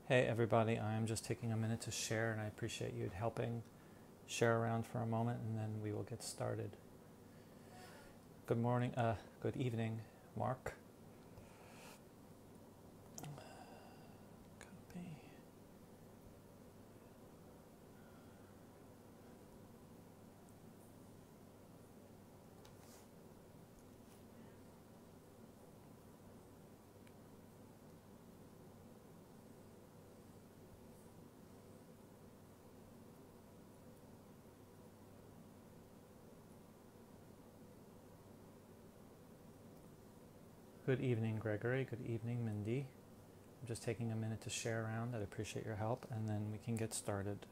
Hey everybody, I'm just taking a minute to share and I appreciate you helping share around for a moment and then we will get started. Good morning, good evening, Mark. Copy. Good evening, Gregory. Good evening, Mindy. I'm just taking a minute to share around. I'd appreciate your help and then we can get started.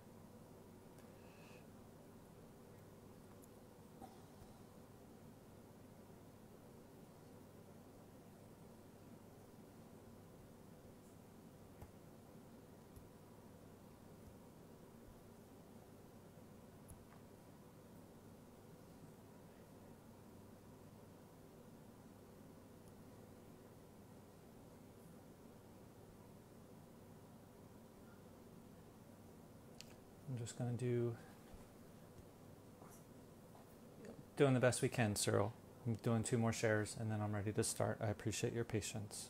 I'm just going to doing the best we can, Cyril. I'm doing 2 more shares and then I'm ready to start. I appreciate your patience.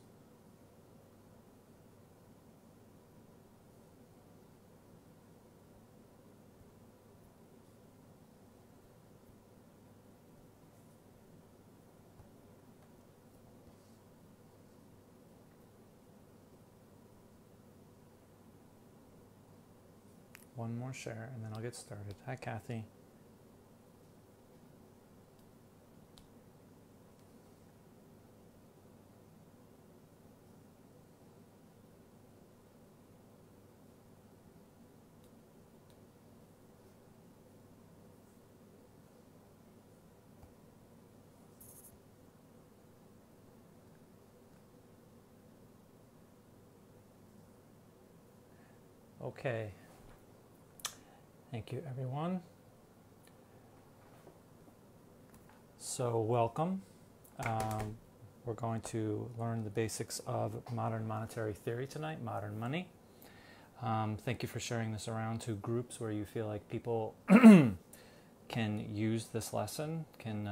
One more share and then I'll get started. Hi, Kathy. Okay. Thank you, everyone. So, welcome. We're going to learn the basics of modern monetary theory tonight, modern money. Thank you for sharing this around to groups where you feel like people can use this lesson, can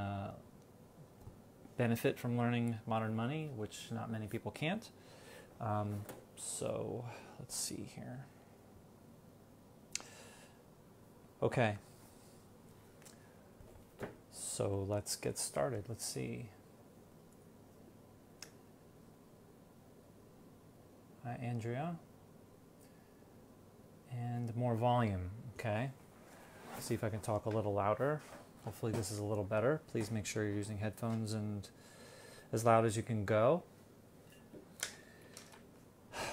benefit from learning modern money, which not many people can't. So, let's see here. Okay, so let's get started. Let's see. Hi, Andrea. And more volume, okay. Let's see if I can talk a little louder. Hopefully this is a little better. Please make sure you're using headphones and as loud as you can go.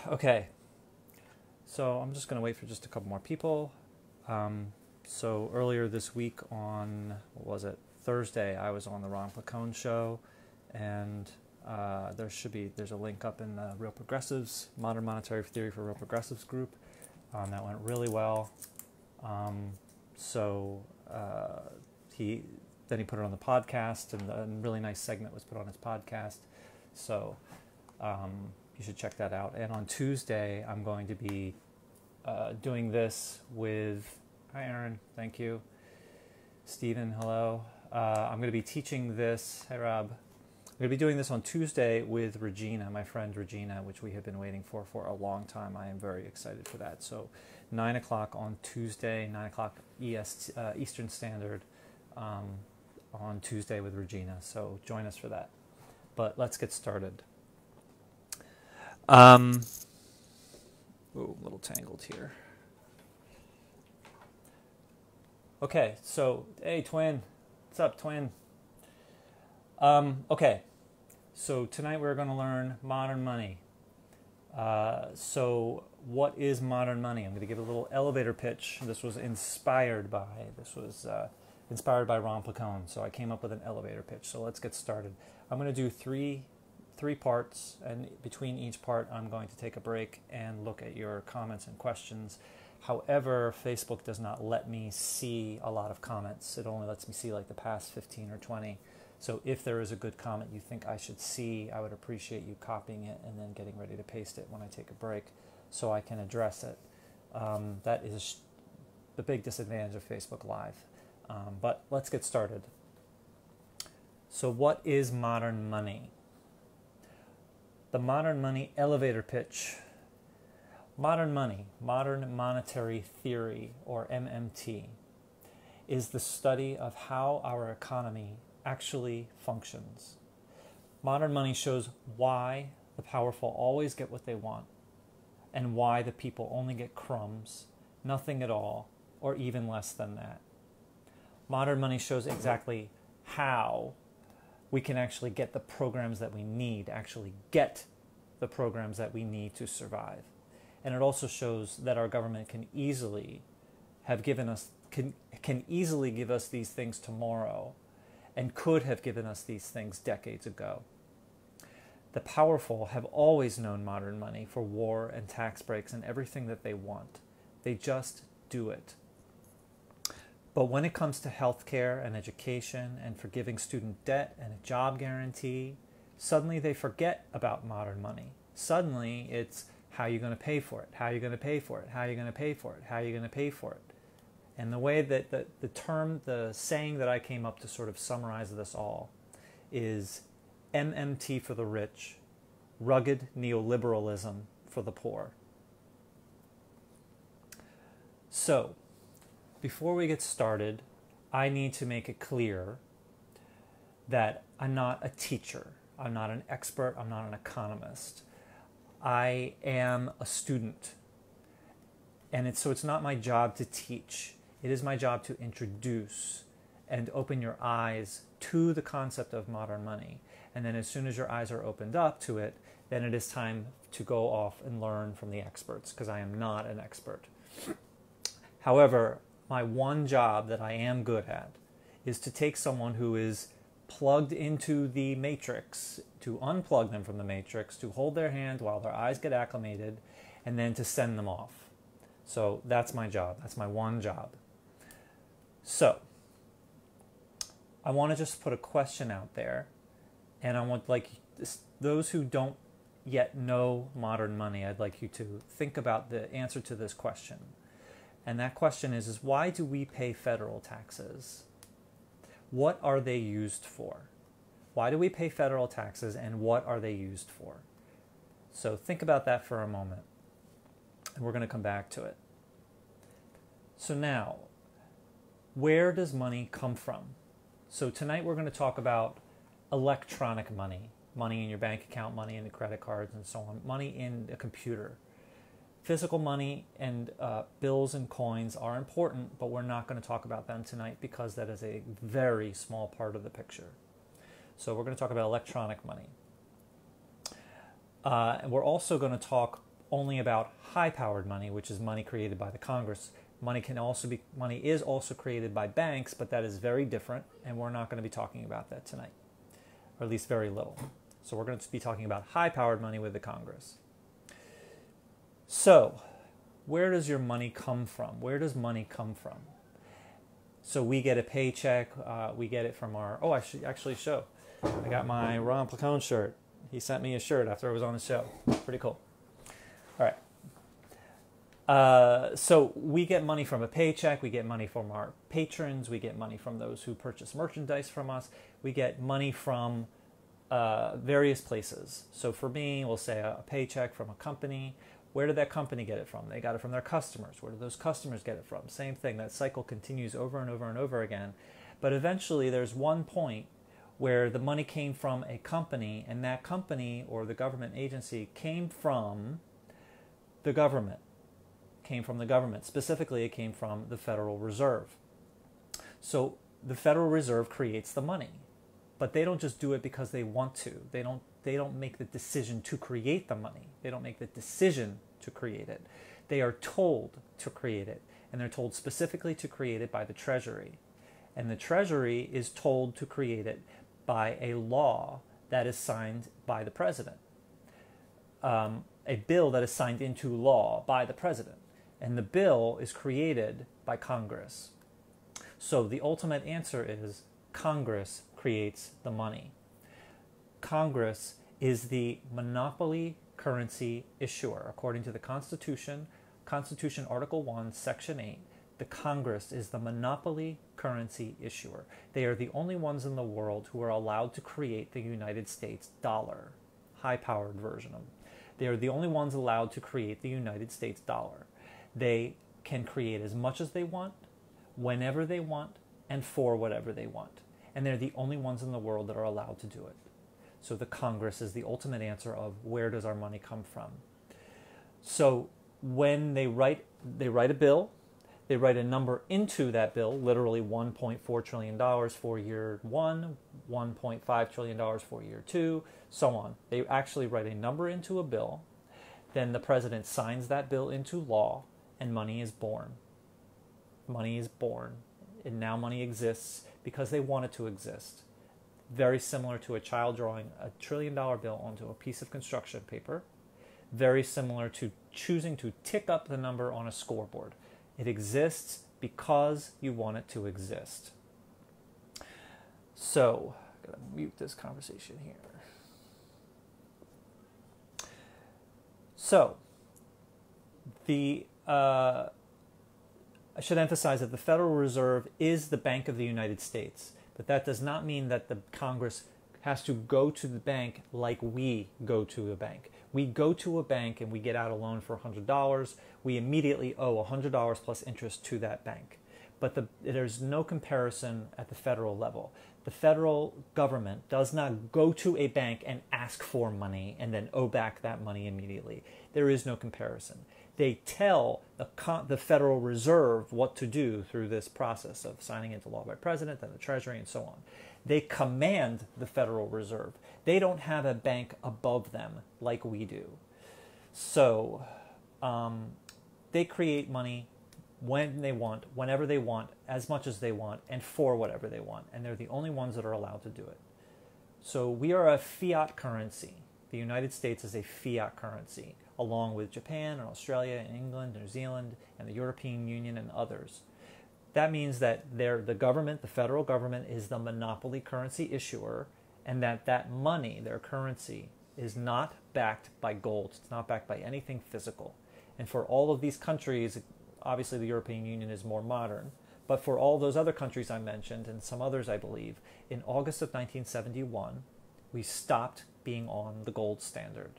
Okay, so I'm just going to wait for just a couple more people. So earlier this week on, Thursday, I was on the Ron Placone show, and there's a link up in the Real Progressives, Modern Monetary Theory for Real Progressives group. That went really well. He put it on the podcast, and a really nice segment was put on his podcast. So you should check that out. And on Tuesday, I'm going to be doing this with... Hi, Aaron. Thank you. Stephen, hello. I'm going to be teaching this. Hey, Rob. I'm going to be doing this on Tuesday with Regina, my friend Regina, which we have been waiting for a long time. I am very excited for that. So 9 o'clock on Tuesday, 9 o'clock Eastern Standard on Tuesday with Regina. So join us for that. But let's get started. A little tangled here. Okay, so, hey, twin. What's up, twin? Okay, so tonight we're going to learn modern money. So what is modern money? I'm going to give a little elevator pitch. This was inspired by Ron Placone, so I came up with an elevator pitch. So let's get started. I'm going to do three parts, and between each part I'm going to take a break and look at your comments and questions. However, Facebook does not let me see a lot of comments. It only lets me see like the past 15 or 20. So if there is a good comment you think I should see, I would appreciate you copying it and then getting ready to paste it when I take a break. so I can address it. That is the big disadvantage of Facebook Live. But let's get started. So what is modern money? The modern money elevator pitch. Modern money, modern monetary theory, or MMT, is the study of how our economy actually functions. Modern money shows why the powerful always get what they want and why the people only get crumbs, nothing at all, or even less than that. Modern money shows exactly how we can actually get the programs that we need, to survive. And it also shows that our government can easily give us these things tomorrow and could have given us these things decades ago. The powerful have always known modern money for war and tax breaks and everything that they want. They just do it. But when it comes to healthcare and education and forgiving student debt and a job guarantee, suddenly they forget about modern money. Suddenly it's how are you going to pay for it? How are you going to pay for it? How are you going to pay for it? How are you going to pay for it? And the way that the saying that I came up to sort of summarize this all is MMT for the rich, rugged neoliberalism for the poor. So, before we get started, I need to make it clear that I'm not a teacher. I'm not an expert. I'm not an economist. I am a student. And it's not my job to teach. It is my job to introduce and open your eyes to the concept of modern money. And then as soon as your eyes are opened up to it, then it is time to go off and learn from the experts, because I am not an expert. However, my one job that I am good at is to take someone who is plugged into the matrix, to unplug them from the matrix, to hold their hand while their eyes get acclimated, and then to send them off. So that's my job. That's my one job. So I want to just put a question out there, and I want those who don't yet know modern money, I'd like you to think about the answer to this question. And that question is why do we pay federal taxes? What are they used for? Why do we pay federal taxes, and what are they used for? So think about that for a moment, and we're going to come back to it. So now, where does money come from? So tonight we're going to talk about electronic money, money in your bank account, money in the credit cards, and so on, money in a computer. Physical money and bills and coins are important, but we're not going to talk about them tonight because that is a very small part of the picture. So we're going to talk about electronic money. And we're also going to talk only about high-powered money, which is money created by the Congress. Money is also created by banks, but that is very different, and we're not going to be talking about that tonight, or at least very little. So we're going to be talking about high-powered money with the Congress. So, where does your money come from? Where does money come from? So we get a paycheck. We get it from our... Oh, I should actually show. I got my Ron Placone shirt. He sent me a shirt after I was on the show. Pretty cool. All right. So we get money from a paycheck. We get money from our patrons. We get money from those who purchase merchandise from us. We get money from various places. So for me, we'll say a paycheck from a company. Where did that company get it from? They got it from their customers. Where did those customers get it from? Same thing. That cycle continues over and over and over again. But eventually there's one point where the money came from a company, and that company or the government agency came from the government. Specifically, it came from the Federal Reserve. So the Federal Reserve creates the money. But they don't just do it because they want to. They don't make the decision to create the money. They don't make the decision to create it. They are told to create it. And they're told specifically to create it by the Treasury. And the Treasury is told to create it by a law that is signed by the President. A bill that is signed into law by the President. And the bill is created by Congress. So the ultimate answer is Congress creates the money. Congress is the monopoly currency issuer. According to the Constitution, Article 1, Section 8, the Congress is the monopoly currency issuer. They are the only ones in the world who are allowed to create the United States dollar, high-powered version of it. They are the only ones allowed to create the United States dollar. They can create as much as they want, whenever they want, and for whatever they want. And they're the only ones in the world that are allowed to do it. So the Congress is the ultimate answer of where does our money come from. So when they write a bill, they write a number into that bill, literally $1.4 trillion for year one, $1.5 trillion for year two, so on. They actually write a number into a bill, then the president signs that bill into law, and money is born. Money is born, and now money exists because they want it to exist. Very similar to a child drawing a $1 trillion bill onto a piece of construction paper. Very similar to choosing to tick up the number on a scoreboard. It exists because you want it to exist. So, I'm going to mute this conversation here. So, I should emphasize that the Federal Reserve is the Bank of the United States, but that does not mean that the Congress has to go to the bank like we go to a bank. We go to a bank and we get out a loan for $100. We immediately owe $100 plus interest to that bank. But there's no comparison at the federal level. The federal government does not go to a bank and ask for money and then owe back that money immediately. There is no comparison. They tell the Federal Reserve what to do through this process of signing into law by president and the Treasury and so on. They command the Federal Reserve. They don't have a bank above them like we do. So they create money when they want, whenever they want, as much as they want, and for whatever they want. And they're the only ones that are allowed to do it. So we are a fiat currency. The United States is a fiat currency, along with Japan and Australia and England, New Zealand, and the European Union and others. That means that the government, the federal government, is the monopoly currency issuer, and that money, their currency, is not backed by gold. It's not backed by anything physical. And for all of these countries, obviously the European Union is more modern, but for all those other countries I mentioned, and some others I believe, in August of 1971, we stopped being on the gold standard.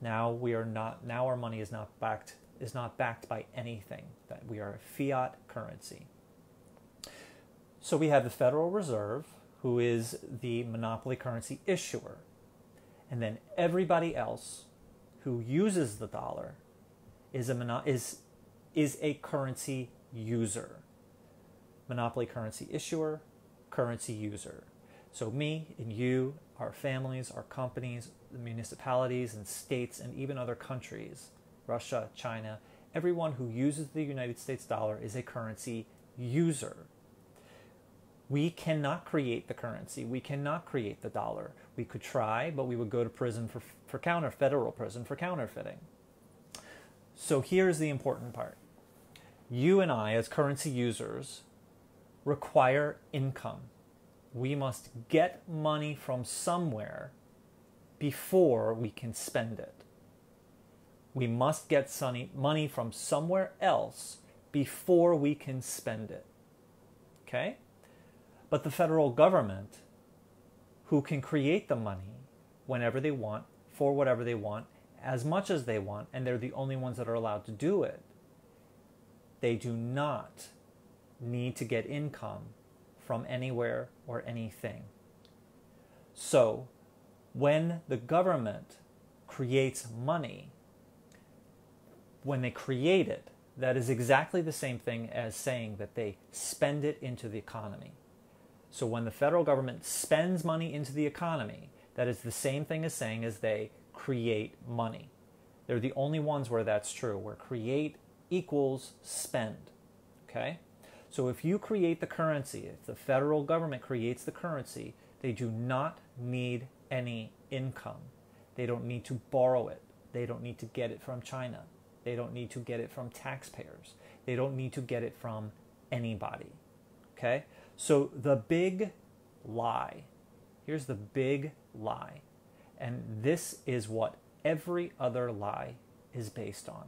Now we are not. Now our money is not backed by anything. That we are a fiat currency. So we have the Federal Reserve, who is the monopoly currency issuer, and then everybody else who uses the dollar is a currency user. Monopoly currency issuer, currency user. So me and you, our families, our companies, the municipalities and states, and even other countries, Russia, China, everyone who uses the United States dollar is a currency user. We cannot create the currency. We cannot create the dollar. We could try, but we would go to prison for federal prison for counterfeiting. So here's the important part. You and I, as currency users, require income. We must get money from somewhere before we can spend it. We must get money from somewhere else before we can spend it. Okay? But the federal government, who can create the money whenever they want, for whatever they want, as much as they want, and they're the only ones that are allowed to do it, they do not need to get income from anywhere or anything. So, when the government creates money, when they create it, that is exactly the same thing as saying that they spend it into the economy. So when the federal government spends money into the economy, that is the same thing as saying as they create money. They're the only ones where that's true, where create equals spend. Okay? So if you create the currency, if the federal government creates the currency, they do not need any income. They don't need to borrow it. They don't need to get it from China. They don't need to get it from taxpayers. They don't need to get it from anybody. Okay? So the big lie, here's the big lie, and this is what every other lie is based on.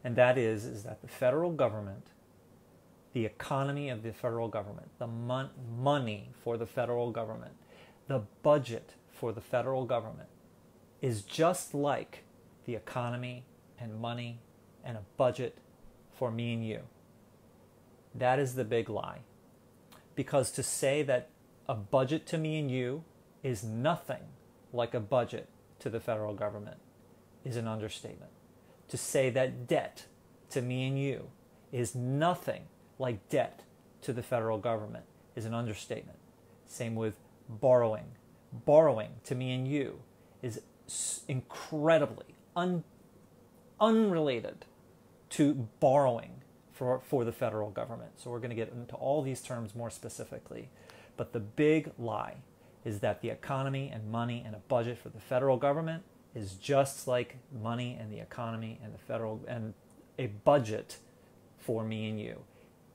And that is that the federal government, the economy of the federal government, the money for the federal government, the budget for the federal government is just like the economy and money and a budget for me and you. That is the big lie. Because to say that a budget to me and you is nothing like a budget to the federal government is an understatement. To say that debt to me and you is nothing like debt to the federal government is an understatement. Same with borrowing. Borrowing to me and you is incredibly unrelated to borrowing for the federal government. So we're going to get into all these terms more specifically. But the big lie is that the economy and money and a budget for the federal government is just like money and the economy and the federal and a budget for me and you.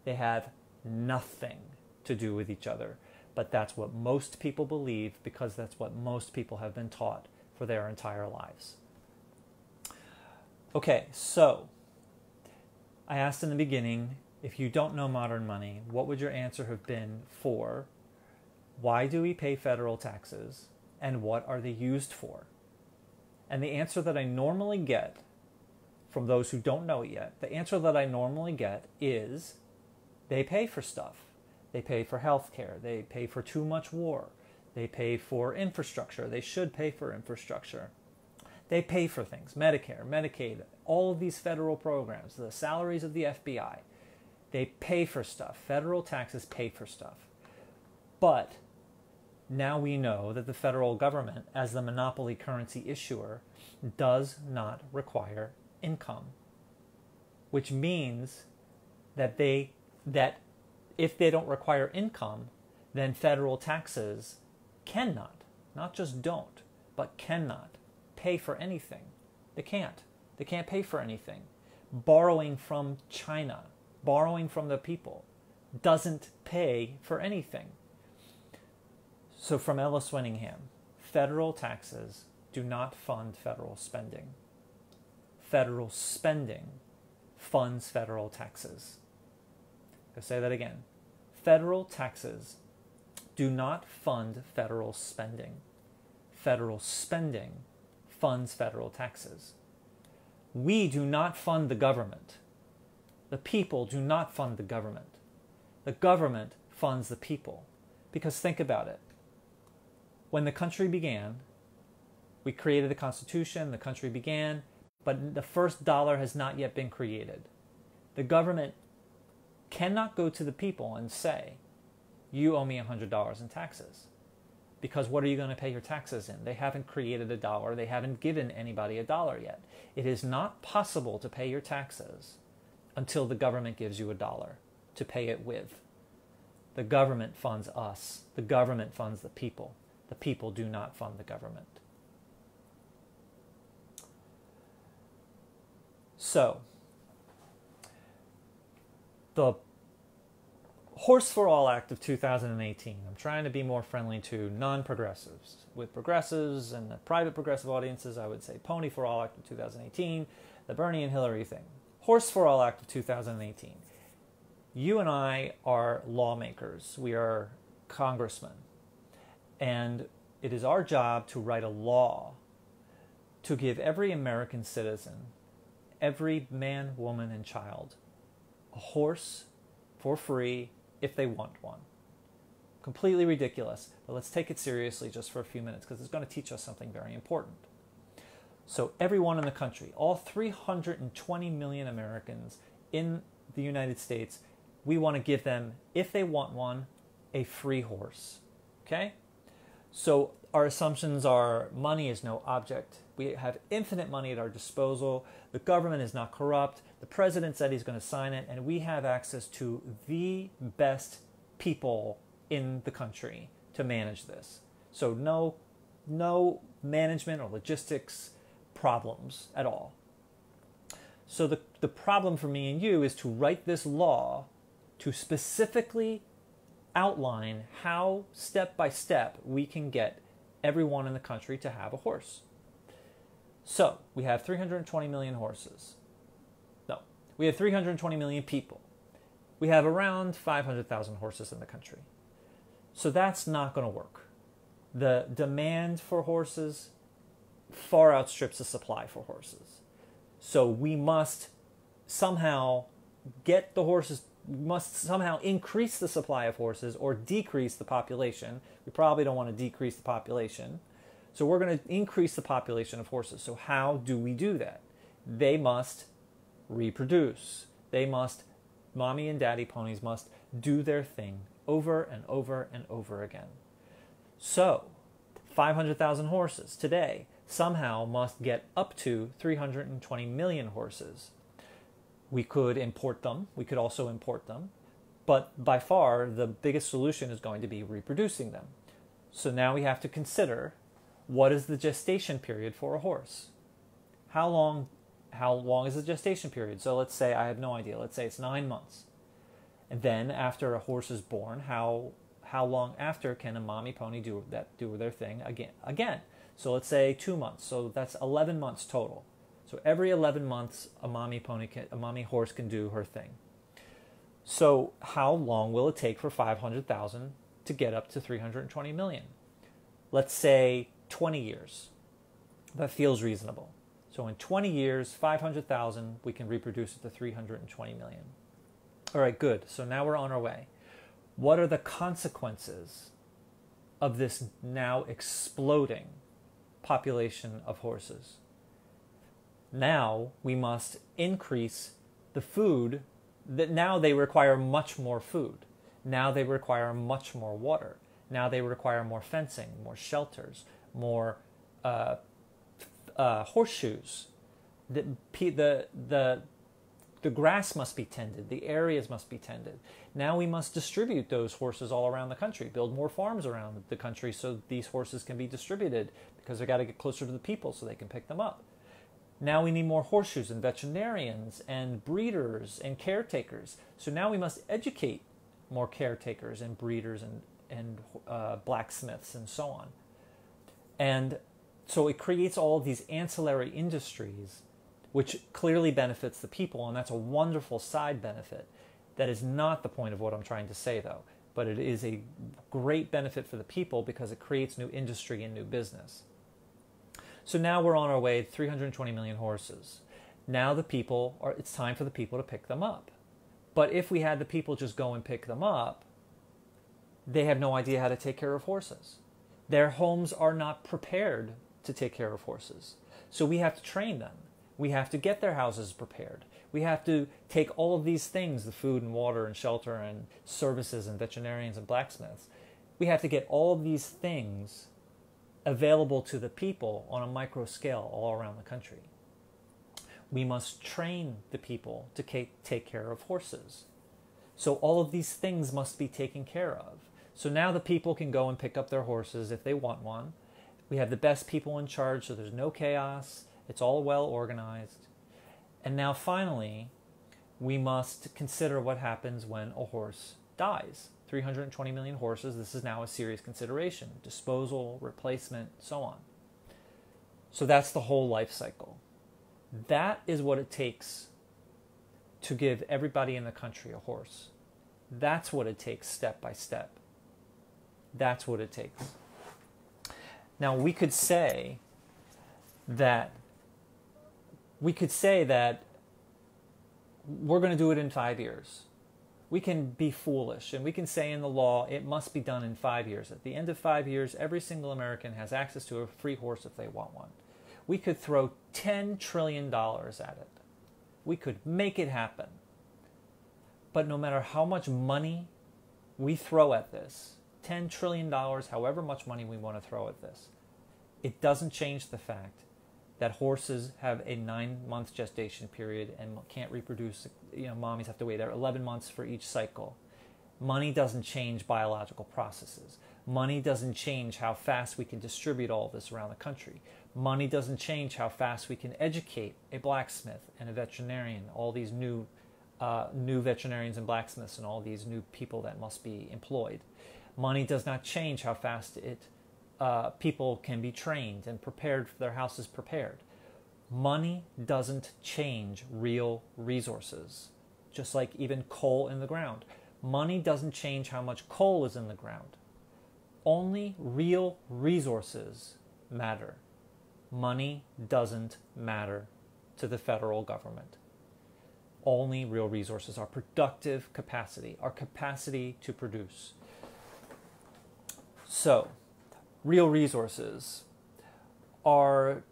They have nothing to do with each other. But that's what most people believe because that's what most people have been taught for their entire lives. Okay, so I asked in the beginning, if you don't know modern money, what would your answer have been for why do we pay federal taxes and what are they used for? And the answer that I normally get from those who don't know it yet, the answer that I normally get is they pay for stuff. They pay for health care. They pay for too much war. They pay for infrastructure. They should pay for infrastructure. They pay for things, Medicare, Medicaid, all of these federal programs, the salaries of the FBI. They pay for stuff. Federal taxes pay for stuff. But now we know that the federal government, as the monopoly currency issuer, does not require income, which means that if they don't require income, then federal taxes cannot, not just don't, but cannot pay for anything. They can't. They can't pay for anything. Borrowing from China, borrowing from the people, doesn't pay for anything. So from Ellis Winningham, federal taxes do not fund federal spending. Federal spending funds federal taxes. I'll say that again. Federal taxes do not fund federal spending. Federal spending funds federal taxes. We do not fund the government. The people do not fund the government. The government funds the people. Because think about it. When the country began, we created the Constitution, the country began, but the first dollar has not yet been created. The government cannot go to the people and say, you owe me $100 in taxes. Because what are you going to pay your taxes in? They haven't created a dollar. They haven't given anybody a dollar yet. It is not possible to pay your taxes until the government gives you a dollar to pay it with. The government funds us. The government funds the people. The people do not fund the government. So, the Horse for All Act of 2018. I'm trying to be more friendly to non-progressives. With progressives and the private progressive audiences, I would say Pony for All Act of 2018, the Bernie and Hillary thing. Horse for All Act of 2018. You and I are lawmakers. We are congressmen. And it is our job to write a law to give every American citizen, every man, woman, and child, a horse for free if they want one. Completely ridiculous, but let's take it seriously just for a few minutes because it's going to teach us something very important. So everyone in the country, all 320 million Americans in the United States, we want to give them, if they want one, a free horse. Okay? So our assumptions are money is no object. We have infinite money at our disposal. The government is not corrupt. The president said he's going to sign it, and we have access to the best people in the country to manage this. So no management or logistics problems at all. So the problem for me and you is to write this law to specifically outline how, step by step, we can get everyone in the country to have a horse. So we have 320 million horses. No, we have 320 million people. We have around 500,000 horses in the country. So that's not going to work. The demand for horses far outstrips the supply for horses. So we must somehow get the horses, must somehow increase the supply of horses or decrease the population. We probably don't want to decrease the population. So we're going to increase the population of horses. So how do we do that? They must reproduce. Mommy and daddy ponies must do their thing over and over and over again. So 500,000 horses today somehow must get up to 320 million horses. We could import them. We could also import them. But by far, the biggest solution is going to be reproducing them. So now we have to consider, what is the gestation period for a horse? How long is the gestation period? So let's say, I have no idea, let's say it's 9 months. And then after a horse is born, how long after can a mommy pony do their thing again? So let's say 2 months. So that's 11 months total. So every 11 months, a mommy horse can do her thing. So how long will it take for 500,000 to get up to 320 million? Let's say 20 years. That feels reasonable. So in 20 years, 500,000, we can reproduce it to 320 million. All right, good. So now we're on our way. What are the consequences of this now exploding population of horses? Now we must increase the food. That now they require much more food. Now they require much more water. Now they require more fencing, more shelters, more horseshoes. The grass must be tended. The areas must be tended. Now we must distribute those horses all around the country, build more farms around the country so these horses can be distributed, because they've got to get closer to the people so they can pick them up. Now we need more horseshoes and veterinarians and breeders and caretakers. So now we must educate more caretakers and breeders and blacksmiths and so on. And so it creates all of these ancillary industries, which clearly benefits the people, and that's a wonderful side benefit. That is not the point of what I'm trying to say, though, but it is a great benefit for the people because it creates new industry and new business. So now we're on our way to 320 million horses. Now it's time for the people to pick them up. But if we had the people just go and pick them up, they have no idea how to take care of horses. Their homes are not prepared to take care of horses. So we have to train them. We have to get their houses prepared. We have to take all of these things, the food and water and shelter and services and veterinarians and blacksmiths. We have to get all of these things available to the people on a micro scale all around the country. We must train the people to take care of horses. So all of these things must be taken care of. So now the people can go and pick up their horses if they want one. We have the best people in charge, so there's no chaos. It's all well organized. And now finally, we must consider what happens when a horse dies. 320 million horses, this is now a serious consideration. Disposal, replacement, so on. So that's the whole life cycle. That is what it takes to give everybody in the country a horse. That's what it takes step by step. That's what it takes. Now we could say that we're going to do it in 5 years. We can be foolish and we can say in the law it must be done in 5 years. At the end of 5 years, every single American has access to a free horse if they want one. We could throw $10 trillion at it. We could make it happen. But no matter how much money we throw at this, $10 trillion, however much money we want to throw at this, it doesn't change the fact that horses have a 9-month gestation period and can't reproduce. Mommies have to wait there 11 months for each cycle. Money doesn't change biological processes. Money doesn't change how fast we can distribute all of this around the country. Money doesn't change how fast we can educate a blacksmith and a veterinarian, all these new veterinarians and blacksmiths and all these new people that must be employed. Money does not change how fast people can be trained and prepared for their houses prepared. Money doesn't change real resources, just like even coal in the ground. Money doesn't change how much coal is in the ground. Only real resources matter. Money doesn't matter to the federal government. Only real resources, our productive capacity, our capacity to produce. So, real resources are,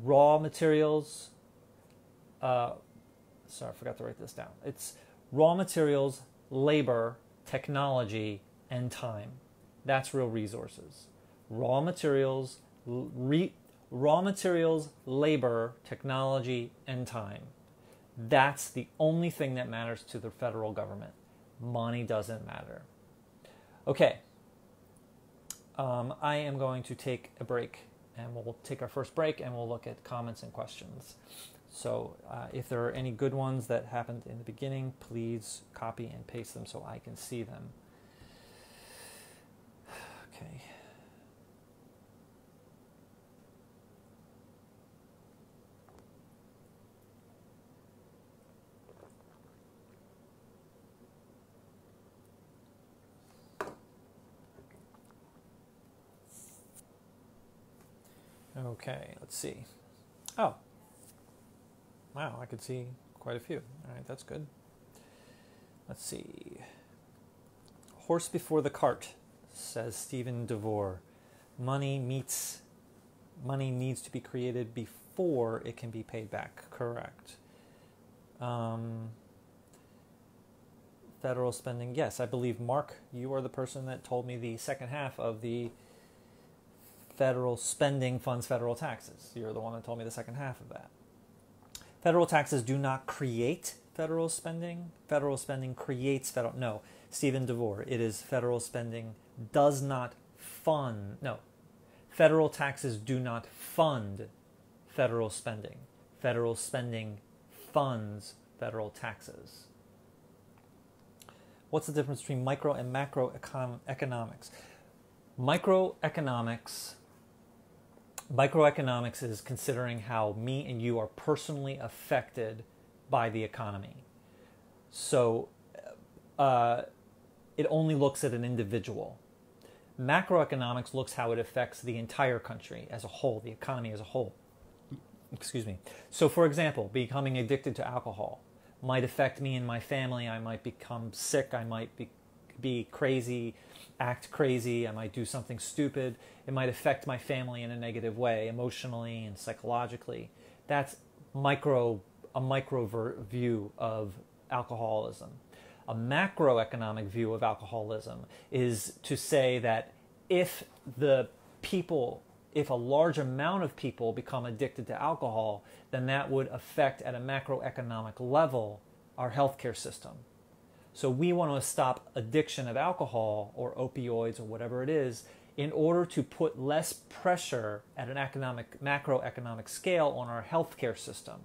raw materials. Sorry, I forgot to write this down. It's raw materials, labor, technology, and time. That's real resources. Raw materials, labor, technology, and time. That's the only thing that matters to the federal government. Money doesn't matter. Okay. I am going to take a break, and we'll take our first break, and we'll look at comments and questions. So if there are any good ones that happened in the beginning, please copy and paste them so I can see them. Okay. Okay, let's see. Oh. Wow, I could see quite a few. All right, that's good. Let's see. Horse before the cart, says Stephen DeVore. Money needs to be created before it can be paid back. Correct. Federal spending. Yes, I believe, Mark, you are the person that told me the second half of the federal spending funds federal taxes. You're the one that told me the second half of that. Federal taxes do not create federal spending. Federal spending creates federal... No, Stephen DeVore, it is federal spending does not fund... No, federal taxes do not fund federal spending. Federal spending funds federal taxes. What's the difference between micro and macro economics? Microeconomics is considering how me and you are personally affected by the economy. So it only looks at an individual. Macroeconomics looks how it affects the entire country as a whole, the economy as a whole. Excuse me. So for example, becoming addicted to alcohol might affect me and my family. I might become sick. I might be crazy, act crazy. I might do something stupid. It might affect my family in a negative way, emotionally and psychologically. That's a micro view of alcoholism. A macroeconomic view of alcoholism is to say that if a large amount of people become addicted to alcohol, then that would affect at a macroeconomic level our healthcare system. So we want to stop addiction of alcohol or opioids or whatever it is in order to put less pressure at an macroeconomic scale on our healthcare system.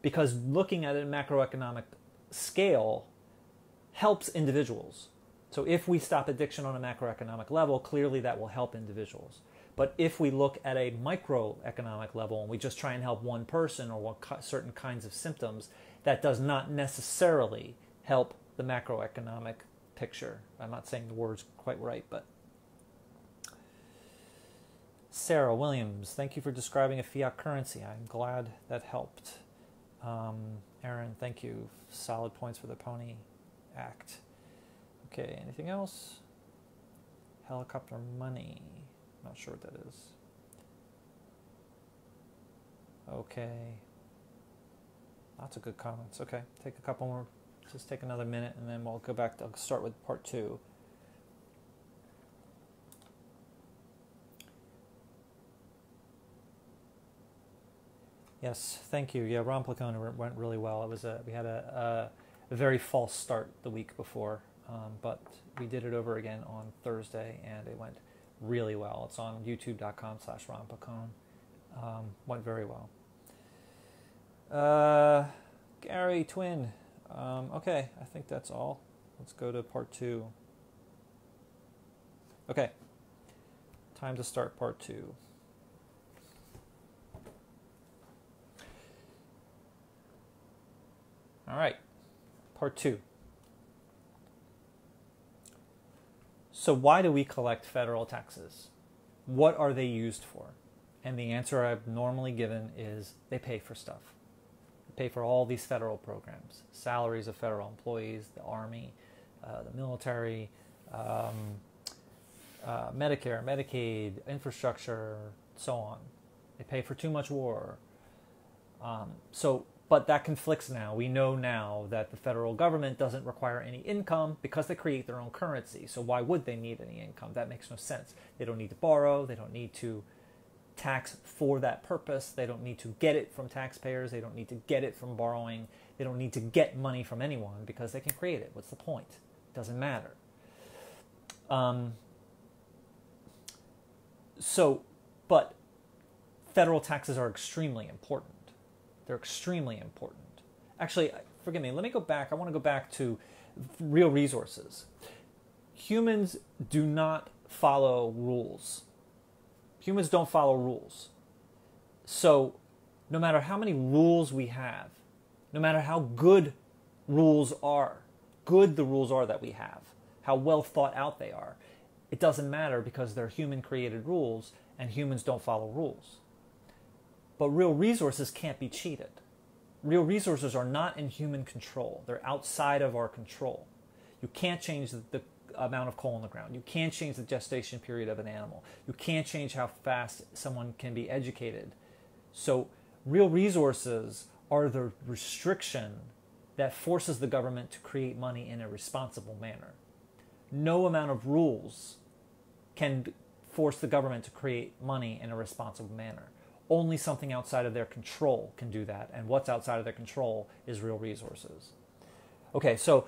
Because looking at a macroeconomic scale helps individuals. So if we stop addiction on a macroeconomic level, clearly that will help individuals. But if we look at a microeconomic level and we just try and help one person or certain kinds of symptoms, that does not necessarily help the macroeconomic picture. I'm not saying the words quite right, but... Sarah Williams, thank you for describing a fiat currency. I'm glad that helped. Aaron, thank you. Solid points for the Pony Act. Okay, anything else? Helicopter money. Not sure what that is. Okay. Lots of good comments. Okay, take a couple more. Just take another minute and then we'll go back. I'll start with part 2. Yes, thank you. Yeah, Romplicone went really well. It was we had a very false start the week before, but we did it over again on Thursday and it went really well. It's on youtube.com/Romplicone. Went very well. Gary Twin. Okay, I think that's all. Let's go to part 2. Okay, time to start part 2. All right, part 2. So why do we collect federal taxes? What are they used for? And the answer I've normally given is they pay for stuff. They pay for all these federal programs, salaries of federal employees, the Army, the military, Medicare, Medicaid, infrastructure, so on. They pay for too much war. But that conflicts now. We know now that the federal government doesn't require any income because they create their own currency. So why would they need any income? That makes no sense. They don't need to borrow. They don't need to tax for that purpose. They don't need to get it from taxpayers. They don't need to get it from borrowing. They don't need to get money from anyone because they can create it. What's the point? It doesn't matter. But federal taxes are extremely important. They're extremely important. Actually, forgive me, let me go back. I want to go back to real resources. Humans do not follow rules. Humans don't follow rules. So no matter how many rules we have, no matter how good the rules are that we have, how well thought out they are, it doesn't matter because they're human-created rules and humans don't follow rules. But real resources can't be cheated. Real resources are not in human control. They're outside of our control. You can't change the amount of coal in the ground. You can't change the gestation period of an animal. You can't change how fast someone can be educated. So real resources are the restriction that forces the government to create money in a responsible manner. No amount of rules can force the government to create money in a responsible manner. Only something outside of their control can do that, and what's outside of their control is real resources. Okay, so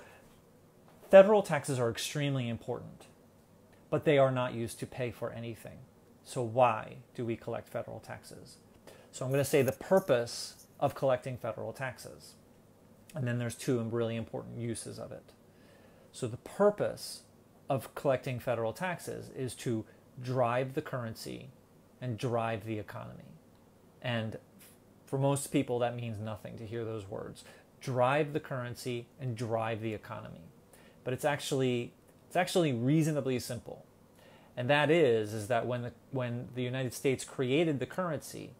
federal taxes are extremely important, but they are not used to pay for anything. So why do we collect federal taxes? So I'm going to say the purpose of collecting federal taxes, and then there's 2 really important uses of it. So the purpose of collecting federal taxes is to drive the currency and drive the economy. And for most people, that means nothing to hear those words. Drive the currency and drive the economy. But it's actually reasonably simple. And that is that when the United States created the currency,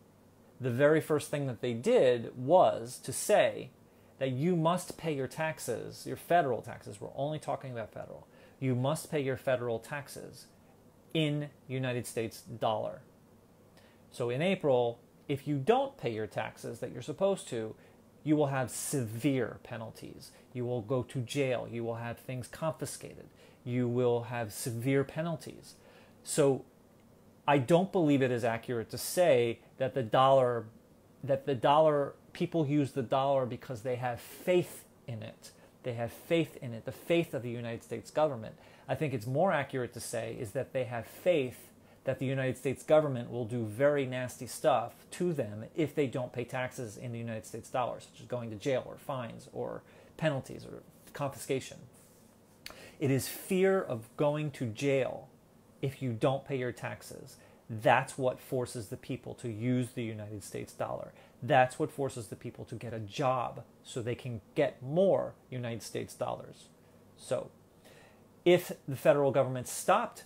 the very first thing that they did was to say that you must pay your taxes, your federal taxes. We're only talking about federal. You must pay your federal taxes in United States dollar. So in April, if you don't pay your taxes that you're supposed to, you will have severe penalties. You will go to jail. You will have things confiscated. You will have severe penalties. So I don't believe it is accurate to say that the dollar, people use the dollar because they have faith in it. They have faith in it, the faith of the United States government. I think it's more accurate to say is that they have faith that the United States government will do very nasty stuff to them if they don't pay taxes in the United States dollar, such as going to jail or fines or penalties or confiscation. It is fear of going to jail if you don't pay your taxes. That's what forces the people to use the United States dollar. That's what forces the people to get a job so they can get more United States dollars. So if the federal government stopped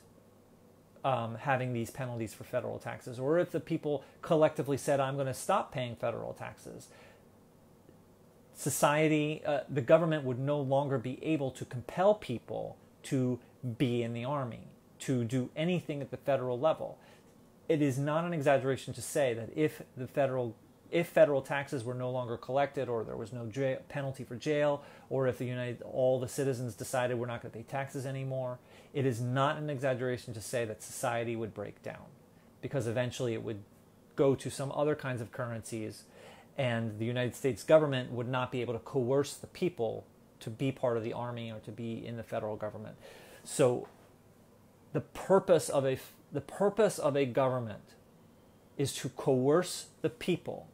having these penalties for federal taxes, or if the people collectively said, I'm going to stop paying federal taxes, society, the government would no longer be able to compel people to be in the army, to do anything at the federal level. It is not an exaggeration to say that if federal taxes were no longer collected, or there was no penalty for jail, or if all the citizens decided we're not going to pay taxes anymore, it is not an exaggeration to say that society would break down, because eventually it would go to some other kinds of currencies, and the United States government would not be able to coerce the people to be part of the army or to be in the federal government. So the purpose of a government is to coerce the people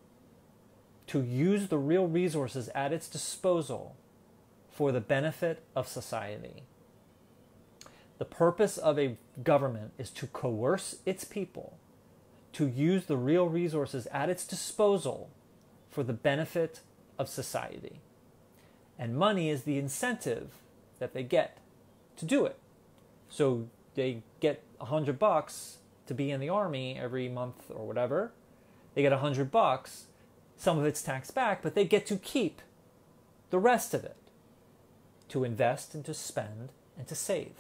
to use the real resources at its disposal for the benefit of society. The purpose of a government is to coerce its people to use the real resources at its disposal for the benefit of society. And money is the incentive that they get to do it. So they get $100 to be in the army every month or whatever. They get $100. Some of it's taxed back, but they get to keep the rest of it, to invest and to spend and to save.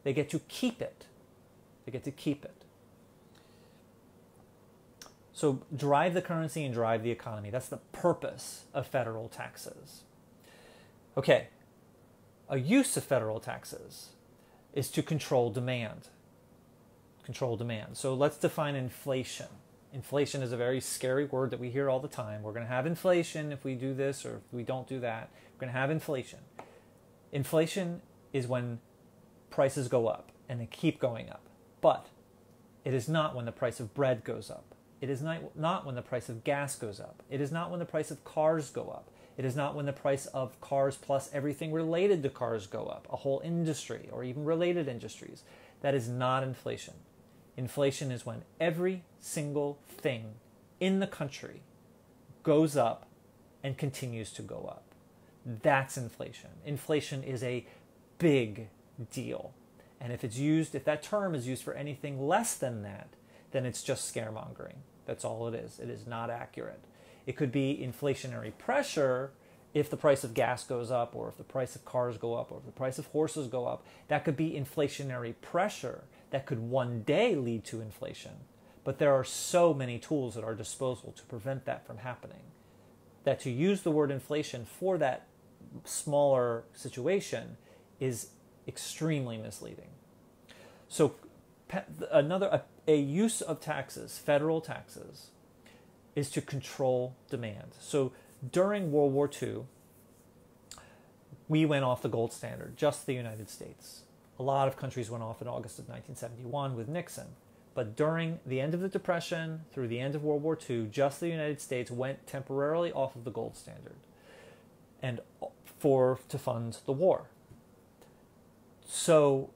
They get to keep it. They get to keep it. So drive the currency and drive the economy. That's the purpose of federal taxes. Okay, a use of federal taxes is to control demand. Control demand. So let's define inflation. Inflation is a very scary word that we hear all the time. We're going to have inflation if we do this or if we don't do that. We're going to have inflation. Inflation is when prices go up and they keep going up. But it is not when the price of bread goes up. It is not when the price of gas goes up. It is not when the price of cars go up. It is not when the price of cars plus everything related to cars go up, a whole industry or even related industries. That is not inflation. Inflation is when every single thing in the country goes up and continues to go up. That's inflation. Inflation is a big deal. And if that term is used for anything less than that, then it's just scaremongering. That's all it is. It is not accurate. It could be inflationary pressure if the price of gas goes up, or if the price of cars go up, or if the price of horses go up. That could be inflationary pressure that could one day lead to inflation. But there are so many tools at our disposal to prevent that from happening, that to use the word inflation for that smaller situation is extremely misleading. So a use of taxes, federal taxes, is to control demand. So during World War II, we went off the gold standard, just the United States. A lot of countries went off in August of 1971 with Nixon. But during the end of the Depression, through the end of World War II, just the United States went temporarily off of the gold standard and to fund the war. So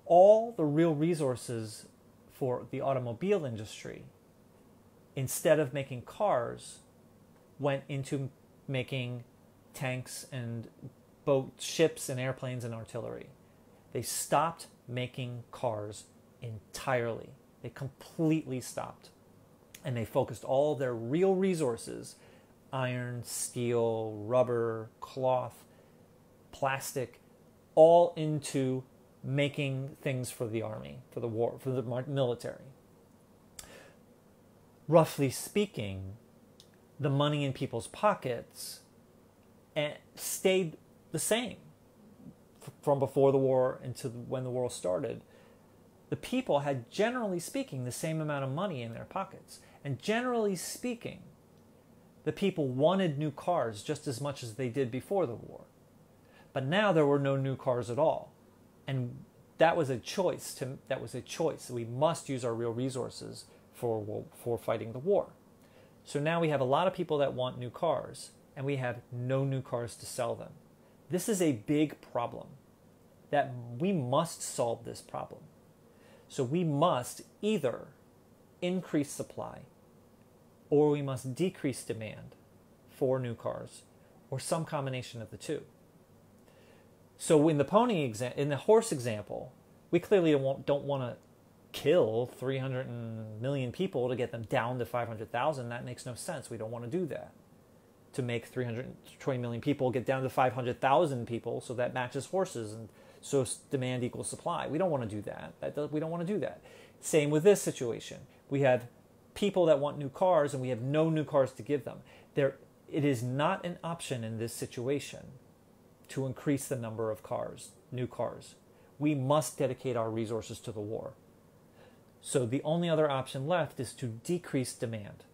all the real resources for the automobile industry, instead of making cars, went into making tanks and ships and airplanes and artillery. They stopped making cars entirely. They completely stopped. And they focused all their real resources, iron, steel, rubber, cloth, plastic, all into making things for the army, for the war, for the military. Roughly speaking, the money in people's pockets stayed the same from before the war into when the war started. The people had, generally speaking, the same amount of money in their pockets. And generally speaking, the people wanted new cars just as much as they did before the war. But now there were no new cars at all. And that was a choice. We must use our real resources for fighting the war. So now we have a lot of people that want new cars, and we have no new cars to sell them. This is a big problem that we must solve this problem. So we must either increase supply, or we must decrease demand for new cars, or some combination of the two. So in the horse example, we clearly don't want to kill 300 million people to get them down to 500,000. That makes no sense. We don't want to do that. To make 320 million people get down to 500,000 people, so that matches horses, and so demand equals supply. We don't want to do that. We don't want to do that. Same with this situation. We have people that want new cars, and we have no new cars to give them. It is not an option in this situation to increase the number of new cars. We must dedicate our resources to the war. So the only other option left is to decrease demand.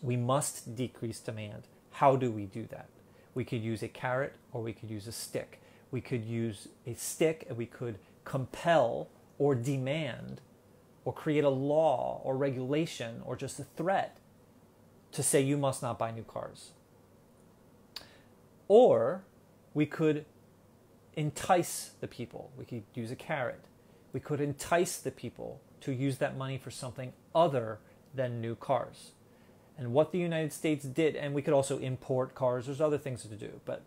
We must decrease demand. How do we do that? We could use a carrot, or we could use a stick. We could use a stick, and we could compel or demand or create a law or regulation or just a threat to say you must not buy new cars. Or we could entice the people. We could use a carrot. We could entice the people to use that money for something other than new cars. And what the United States did, and we could also import cars, there's other things to do, but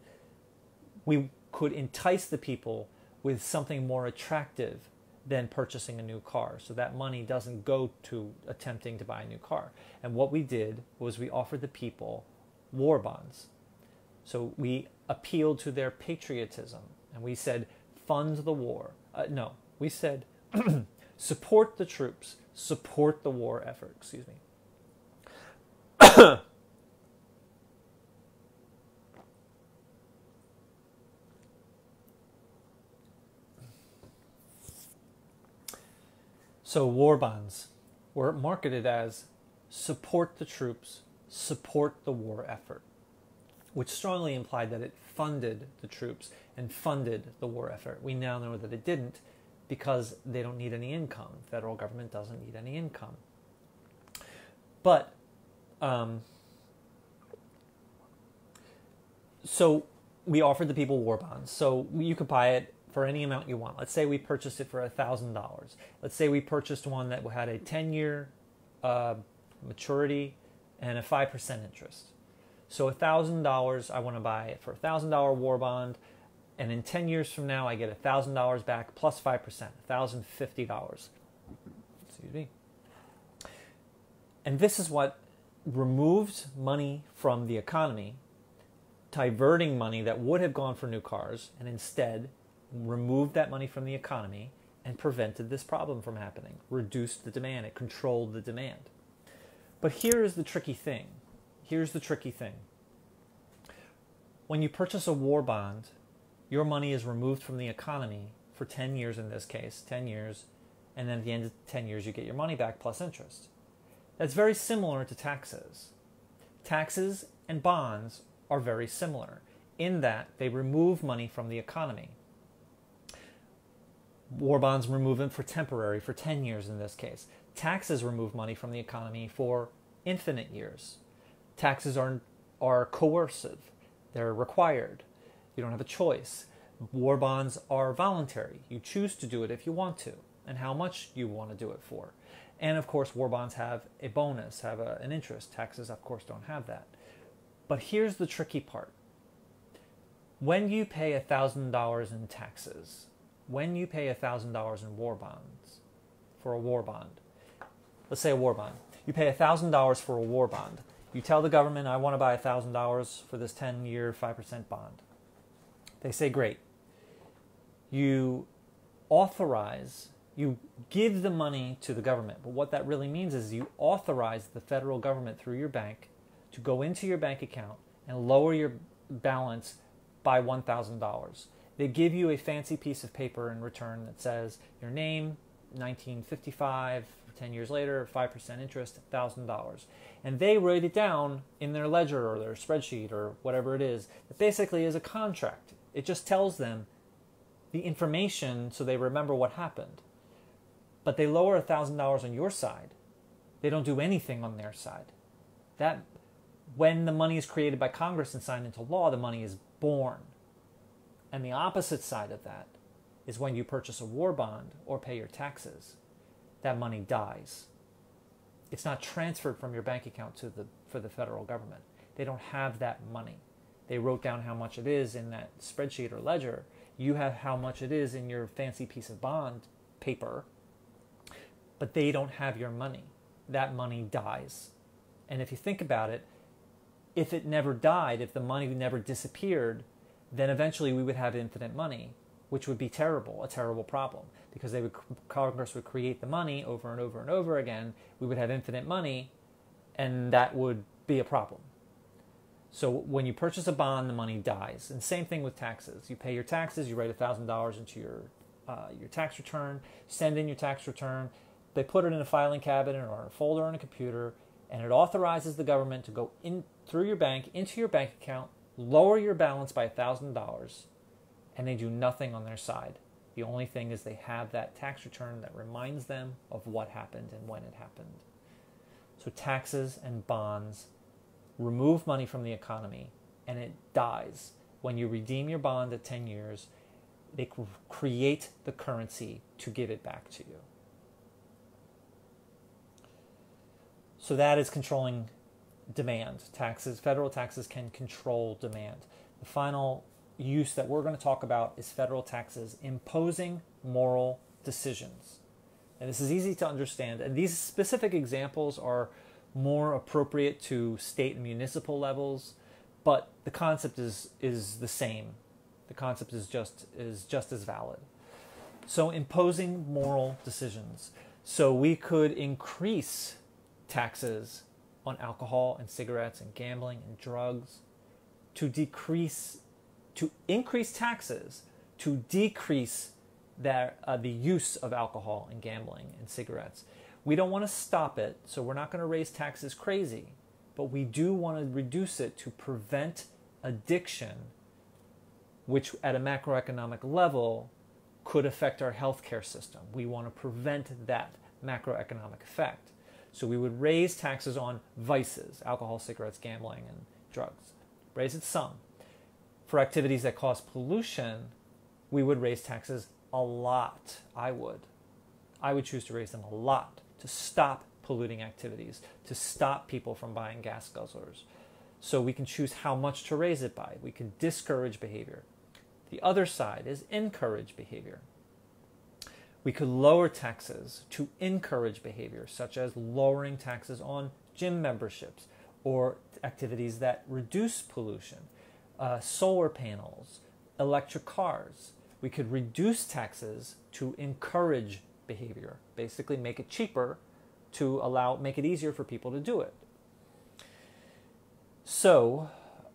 we could entice the people with something more attractive than purchasing a new car. So that money doesn't go to attempting to buy a new car. And what we did was we offered the people war bonds. So we appealed to their patriotism and we said, fund the war. No, we said, support the troops, support the war effort, excuse me. So war bonds were marketed as support the troops, support the war effort, which strongly implied that it funded the troops and funded the war effort. We now know that it didn't because they don't need any income. The federal government doesn't need any income. But, so we offered the people war bonds. So you could buy it for any amount you want. Let's say we purchased it for $1,000. Let's say we purchased one that had a 10-year maturity and a 5% interest. So $1,000, I want to buy it for $1,000 war bond, and in 10 years from now, I get $1,000 back plus 5%, $1,050. Excuse me. And this is what removed money from the economy, diverting money that would have gone for new cars, and instead removed that money from the economy and prevented this problem from happening, reduced the demand, it controlled the demand. But here is the tricky thing. Here's the tricky thing. When you purchase a war bond, your money is removed from the economy for 10 years in this case, 10 years, and then at the end of 10 years you get your money back plus interest. That's very similar to taxes. Taxes and bonds are very similar in that they remove money from the economy. War bonds remove them for temporary, for 10 years in this case. Taxes remove money from the economy for infinite years. Taxes are coercive. They're required. You don't have a choice. War bonds are voluntary. You choose to do it if you want to, and how much you want to do it for. And of course, war bonds have a bonus, have an interest. Taxes, of course, don't have that. But here's the tricky part. When you pay $1,000 in taxes, when you pay $1,000 in war bonds, for a war bond, let's say a war bond, you pay $1,000 for a war bond. You tell the government, I want to buy $1,000 for this 10-year 5% bond. They say, great. You authorize, you give the money to the government. But what that really means is you authorize the federal government through your bank to go into your bank account and lower your balance by $1,000. They give you a fancy piece of paper in return that says your name, 1955, 10 years later, 5% interest, $1,000. And they write it down in their ledger or their spreadsheet or whatever it is. It basically is a contract. It just tells them the information so they remember what happened. But they lower $1,000 on your side. They don't do anything on their side. That, when the money is created by Congress and signed into law, the money is born. And the opposite side of that is when you purchase a war bond or pay your taxes, that money dies. It's not transferred from your bank account for the federal government. They don't have that money. They wrote down how much it is in that spreadsheet or ledger. You have how much it is in your fancy piece of bond paper, but they don't have your money. That money dies. And if you think about it, if it never died, if the money never disappeared, then eventually we would have infinite money, which would be terrible, a terrible problem, because Congress would create the money over and over and over again. We would have infinite money, and that would be a problem. So when you purchase a bond, the money dies. And same thing with taxes. You pay your taxes, you write $1,000 into your tax return, send in your tax return. They put it in a filing cabinet or a folder on a computer, and it authorizes the government to go in through your bank, into your bank account, lower your balance by $1,000, and they do nothing on their side. The only thing is they have that tax return that reminds them of what happened and when it happened. So taxes and bonds remove money from the economy, and it dies. When you redeem your bond at 10 years, they create the currency to give it back to you. So that is controlling demand. Federal taxes can control demand. The final use that we're going to talk about is federal taxes imposing moral decisions. And this is easy to understand. And these specific examples are more appropriate to state and municipal levels, but the concept is the same. The concept is just as valid. So imposing moral decisions. So we could increase taxes on alcohol and cigarettes and gambling and drugs to increase taxes to decrease the use of alcohol and gambling and cigarettes. We don't want to stop it, so we're not going to raise taxes crazy, but we do want to reduce it to prevent addiction, which at a macroeconomic level could affect our healthcare system. We want to prevent that macroeconomic effect. So we would raise taxes on vices, alcohol, cigarettes, gambling, and drugs. Raise it some. For activities that cause pollution, we would raise taxes a lot. I would choose to raise them a lot to stop polluting activities, to stop people from buying gas guzzlers. So we can choose how much to raise it by. We can discourage behavior. The other side is encourage behavior. We could lower taxes to encourage behavior, such as lowering taxes on gym memberships or activities that reduce pollution, solar panels, electric cars. We could reduce taxes to encourage behavior, basically make it cheaper to make it easier for people to do it. So,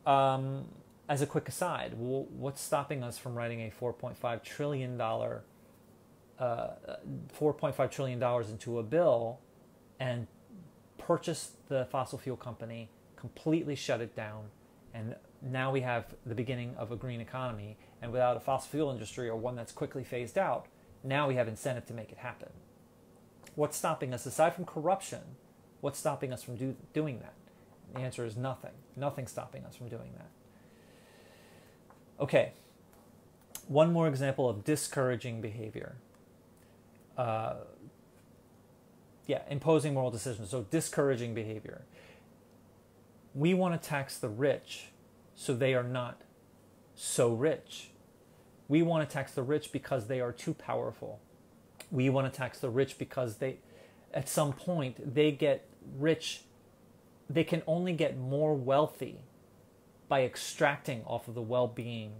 as a quick aside, what's stopping us from writing a $4.5 trillion into a bill and purchase the fossil fuel company, completely shut it down, and now we have the beginning of a green economy, and without a fossil fuel industry or one that's quickly phased out, now we have incentive to make it happen. What's stopping us, aside from corruption, what's stopping us from doing that? The answer is nothing. Nothing's stopping us from doing that. Okay, one more example of discouraging behavior. Imposing moral decisions. So discouraging behavior. We want to tax the rich so they are not so rich. We want to tax the rich because they are too powerful. We want to tax the rich because at some point, they get rich. They can only get more wealthy by extracting off of the well-being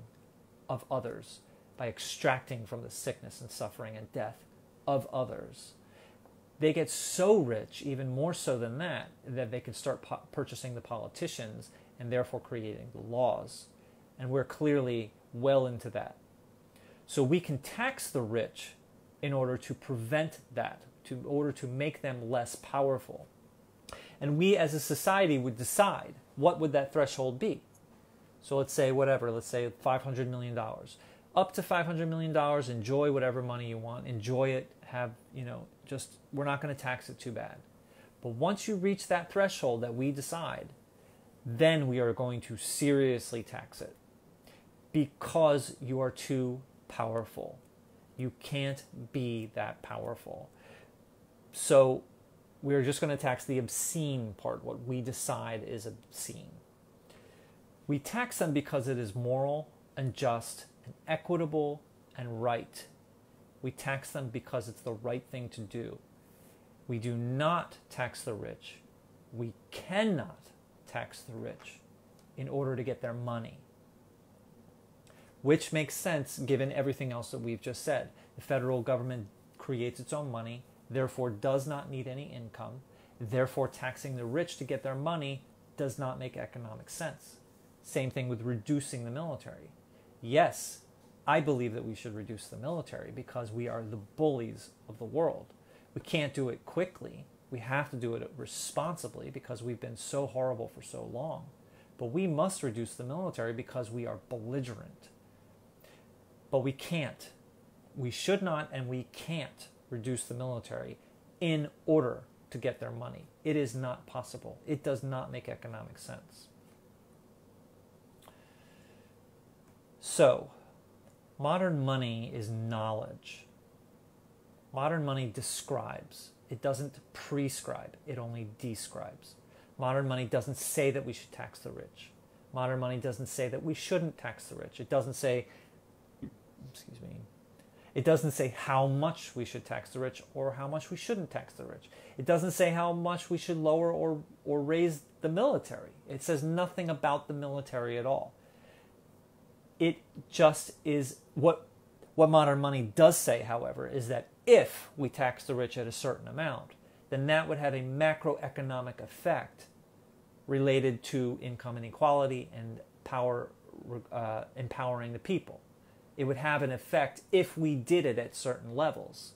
of others, by extracting from the sickness and suffering and death of others. They get so rich, even more so than that they can start purchasing the politicians and therefore creating the laws. And we're clearly well into that. So we can tax the rich in order to prevent that, in order to make them less powerful. And we as a society would decide what would that threshold be. So let's say $500 million. Up to $500 million, enjoy whatever money you want, enjoy it, we're not going to tax it too bad. But once you reach that threshold that we decide, then we are going to seriously tax it because you are too powerful. You can't be that powerful. So we're just going to tax the obscene part, what we decide is obscene. We tax them because it is moral and just and equitable and right. We tax them because it's the right thing to do. We do not tax the rich. We cannot tax the rich in order to get their money, which makes sense given everything else that we've just said. The federal government creates its own money, therefore does not need any income. Therefore, taxing the rich to get their money does not make economic sense. Same thing with reducing the military. Yes, I believe that we should reduce the military because we are the bullies of the world. We can't do it quickly. We have to do it responsibly because we've been so horrible for so long. But we must reduce the military because we are belligerent. But we can't. We should not and we can't reduce the military in order to get their money. It is not possible. It does not make economic sense. So, modern money is knowledge. Modern money describes. It doesn't prescribe. It only describes. Modern money doesn't say that we should tax the rich. Modern money doesn't say that we shouldn't tax the rich. It doesn't say, it doesn't say how much we should tax the rich or how much we shouldn't tax the rich. It doesn't say how much we should lower or raise the military. It says nothing about the military at all. It just is what modern money does say, however, is that if we tax the rich at a certain amount, then that would have a macroeconomic effect related to income inequality and power, empowering the people. It would have an effect if we did it at certain levels.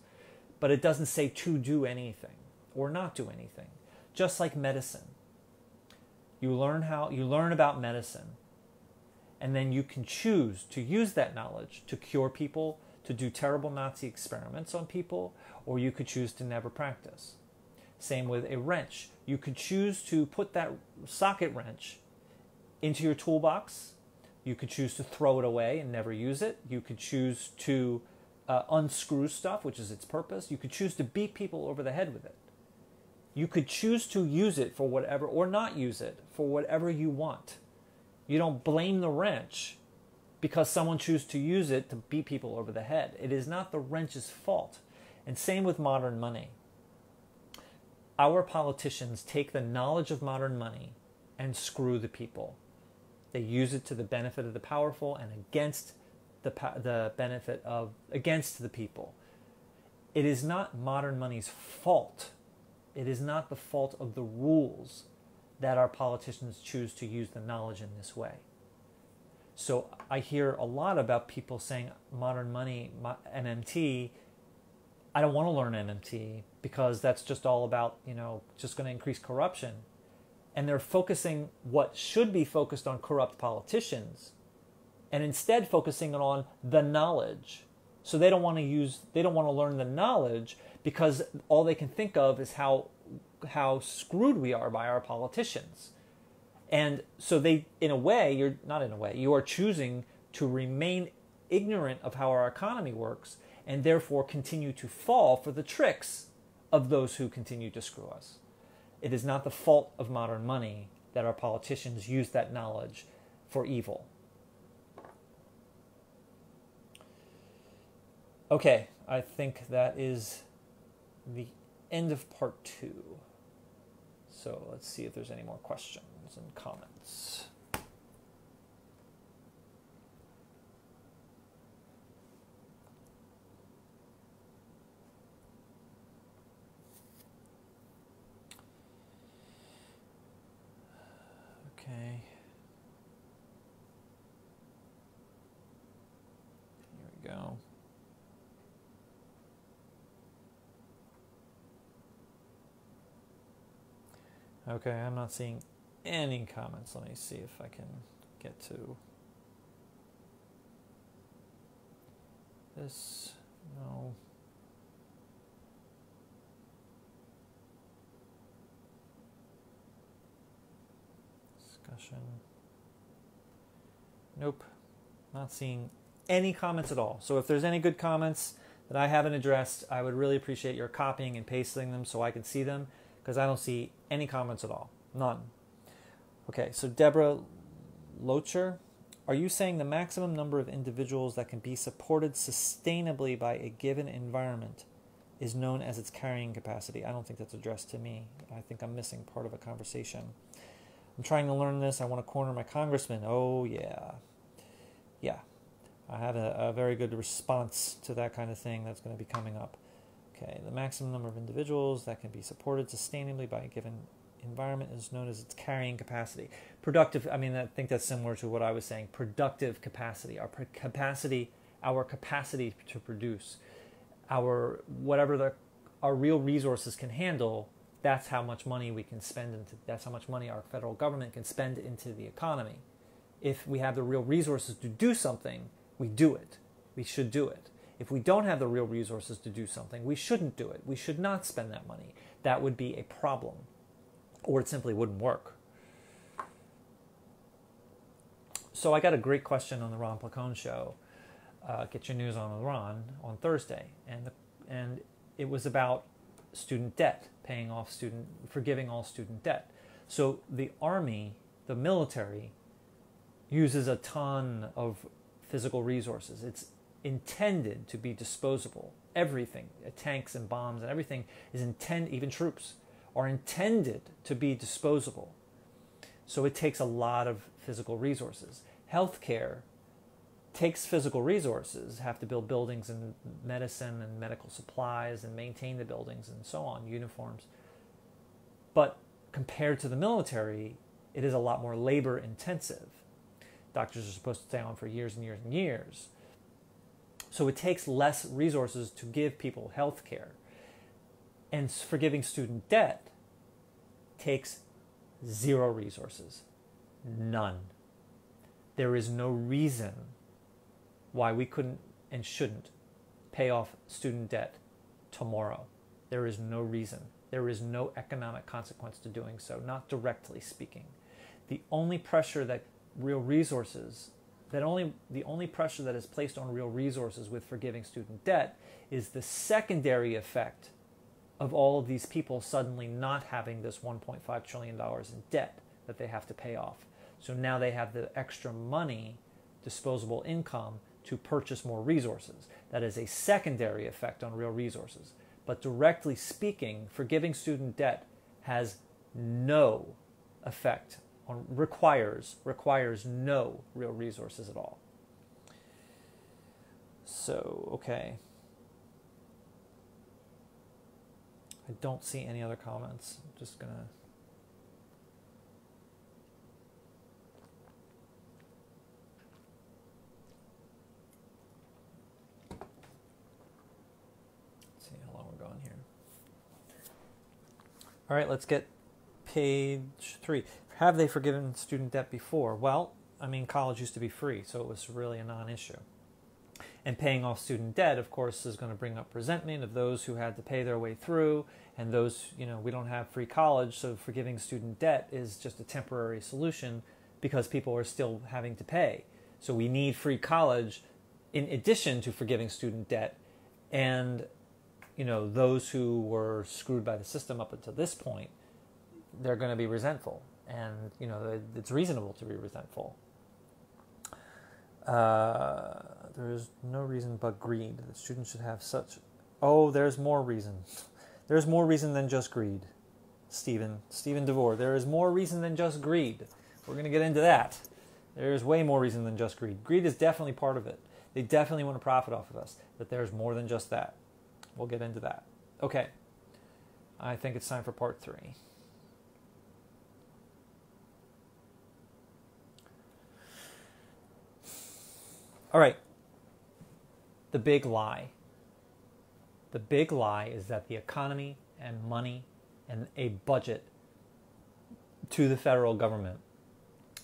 But it doesn't say to do anything or not do anything. Just like medicine. You learn about medicine, and then you can choose to use that knowledge to cure people, to do terrible Nazi experiments on people, or you could choose to never practice. Same with a wrench. You could choose to put that socket wrench into your toolbox. You could choose to throw it away and never use it. You could choose to unscrew stuff, which is its purpose. You could choose to beat people over the head with it. You could choose to use it for whatever, or not use it for whatever you want. You don't blame the wrench because someone chooses to use it to beat people over the head. It is not the wrench's fault. And same with modern money. Our politicians take the knowledge of modern money and screw the people. They use it to the benefit of the powerful and against against the people. It is not modern money's fault. It is not the fault of the rules that our politicians choose to use the knowledge in this way. So I hear a lot about people saying modern money, MMT. I don't want to learn MMT because that's just all about, just going to increase corruption. And they're focusing what should be focused on corrupt politicians and instead focusing on the knowledge. So they don't want to learn the knowledge because all they can think of is how screwed we are by our politicians. And so you are choosing to remain ignorant of how our economy works and therefore continue to fall for the tricks of those who continue to screw us. It is not the fault of modern money that our politicians use that knowledge for evil. Okay, I think that is the end of part 2. So let's see if there's any more questions and comments. Okay. Here we go. Okay, I'm not seeing any comments. Let me see if I can get to this. No. Discussion. Nope. Not seeing any comments at all. So if there's any good comments that I haven't addressed, I would really appreciate your copying and pasting them so I can see them, because I don't see any comments at all. None. Okay, so Deborah Locher, are you saying the maximum number of individuals that can be supported sustainably by a given environment is known as its carrying capacity? I don't think that's addressed to me. I think I'm missing part of a conversation. I'm trying to learn this. I want to corner my congressman. Oh, yeah. Yeah. I have a very good response to that kind of thing that's going to be coming up. Okay, the maximum number of individuals that can be supported sustainably by a given environment is known as its carrying capacity. Productive, I think that's similar to what I was saying. Productive capacity, our capacity to produce, our real resources can handle. That's how much money we can spend that's how much money our federal government can spend into the economy. If we have the real resources to do something, we do it. We should do it. If we don't have the real resources to do something, we shouldn't do it. We should not spend that money. That would be a problem, or it simply wouldn't work. So I got a great question on the Ron Placone show, Get Your News on Ron, on Thursday, and it was about student debt, forgiving all student debt. So the army, the military, uses a ton of physical resources. It's intended to be disposable. Everything, tanks and bombs and everything is intended, even troops, are intended to be disposable. So it takes a lot of physical resources. Healthcare takes physical resources, have to build buildings and medicine and medical supplies and maintain the buildings and so on, uniforms. But compared to the military, it is a lot more labor intensive. Doctors are supposed to stay on for years and years and years. So it takes less resources to give people health care. And forgiving student debt takes zero resources. None. There is no reason why we couldn't and shouldn't pay off student debt tomorrow. There is no reason. There is no economic consequence to doing so, not directly speaking. The only pressure that real resources, the only pressure that is placed on real resources with forgiving student debt is the secondary effect of all of these people suddenly not having this $1.5 trillion in debt that they have to pay off. So now they have the extra money, disposable income, to purchase more resources. That is a secondary effect on real resources. But directly speaking, forgiving student debt has no effect on, requires no real resources at all. So, okay. I don't see any other comments. I'm just gonna... Let's see how long we're going here. All right, let's get page 3. Have they forgiven student debt before? Well, I mean, college used to be free, so it was really a non-issue. And paying off student debt, of course, is going to bring up resentment of those who had to pay their way through, and those, we don't have free college, so forgiving student debt is just a temporary solution because people are still having to pay. So we need free college in addition to forgiving student debt, and, those who were screwed by the system up until this point, they're going to be resentful. And, it's reasonable to be resentful. There is no reason but greed. The students should have such... Oh, there's more reason. There's more reason than just greed. Stephen DeVore. There is more reason than just greed. We're going to get into that. There's way more reason than just greed. Greed is definitely part of it. They definitely want to profit off of us. But there's more than just that. We'll get into that. Okay. I think it's time for part 3. All right, the big lie. The big lie is that the economy and money and a budget to the federal government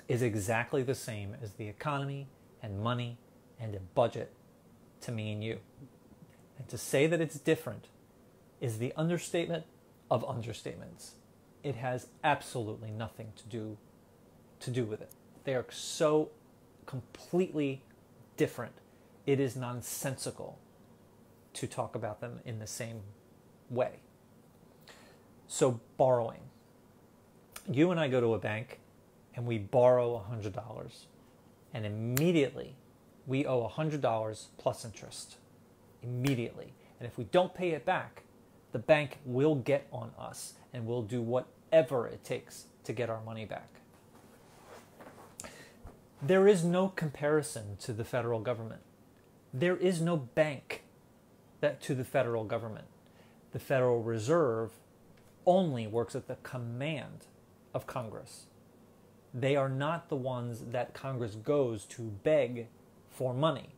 is exactly the same as the economy and money and a budget to me and you. And to say that it's different is the understatement of understatements. It has absolutely nothing to do with it. They are so completely different. It is nonsensical to talk about them in the same way. So borrowing. You and I go to a bank and we borrow $100, and immediately we owe $100 plus interest. Immediately. And if we don't pay it back, the bank will get on us and will do whatever it takes to get our money back. There is no comparison to the federal government. There is no bank to the federal government. The Federal Reserve only works at the command of Congress. They are not the ones that Congress goes to beg for money.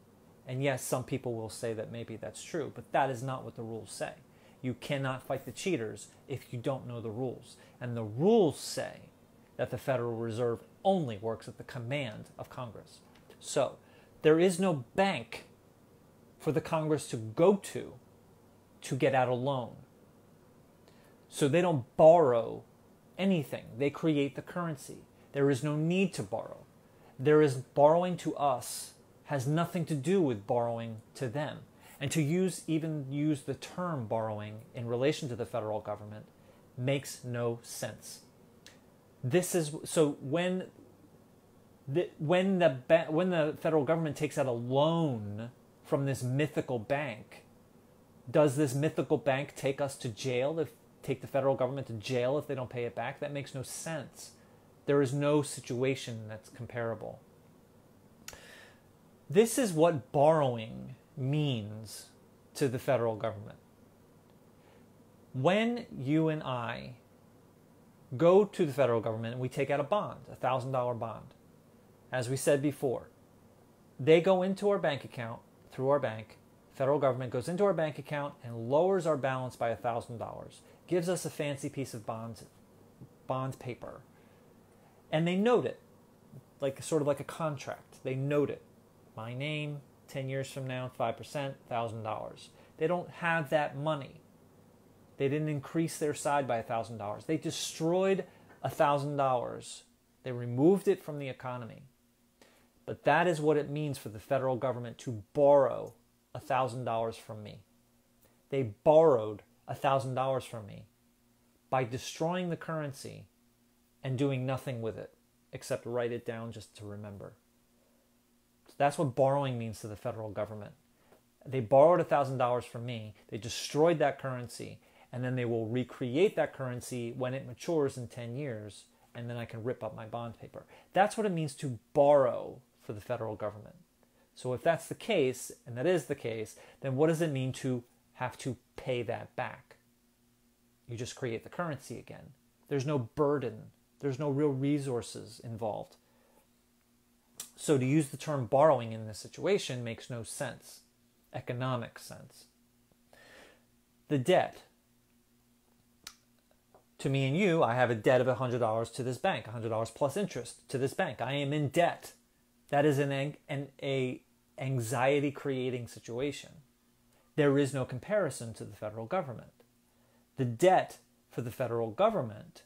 And yes, some people will say that maybe that's true, but that is not what the rules say. You cannot fight the cheaters if you don't know the rules. And the rules say that the Federal Reserve only works at the command of Congress. So there is no bank for the Congress to go to get out a loan. So they don't borrow anything. They create the currency. There is no need to borrow. There is borrowing to us has nothing to do with borrowing to them. And to even use the term borrowing in relation to the federal government makes no sense. This is so when the federal government takes out a loan from this mythical bank, does this mythical bank take us to jail, take the federal government to jail if they don't pay it back? That makes no sense. There is no situation that's comparable. This is what borrowing means to the federal government. When you and I go to the federal government and we take out a bond, a $1,000 bond, as we said before, they go into our bank account through our bank. Federal government goes into our bank account and lowers our balance by $1,000, gives us a fancy piece of bond paper, and they note it, sort of like a contract. They note it. My name, 10 years from now, 5%, $1,000. They don't have that money. They didn't increase their side by $1,000. They destroyed $1,000. They removed it from the economy. But that is what it means for the federal government to borrow $1,000 from me. They borrowed $1,000 from me by destroying the currency and doing nothing with it except write it down just to remember. So that's what borrowing means to the federal government. They borrowed $1,000 from me, they destroyed that currency, and then they will recreate that currency when it matures in 10 years, and then I can rip up my bond paper. That's what it means to borrow for the federal government. So if that's the case, and that is the case, then what does it mean to have to pay that back? You just create the currency again. There's no burden. There's no real resources involved. So to use the term borrowing in this situation makes no sense, economic sense. The debt. To me and you, I have a debt of $100 to this bank, $100 plus interest to this bank. I am in debt. That is an anxiety-creating situation. There is no comparison to the federal government. The debt for the federal government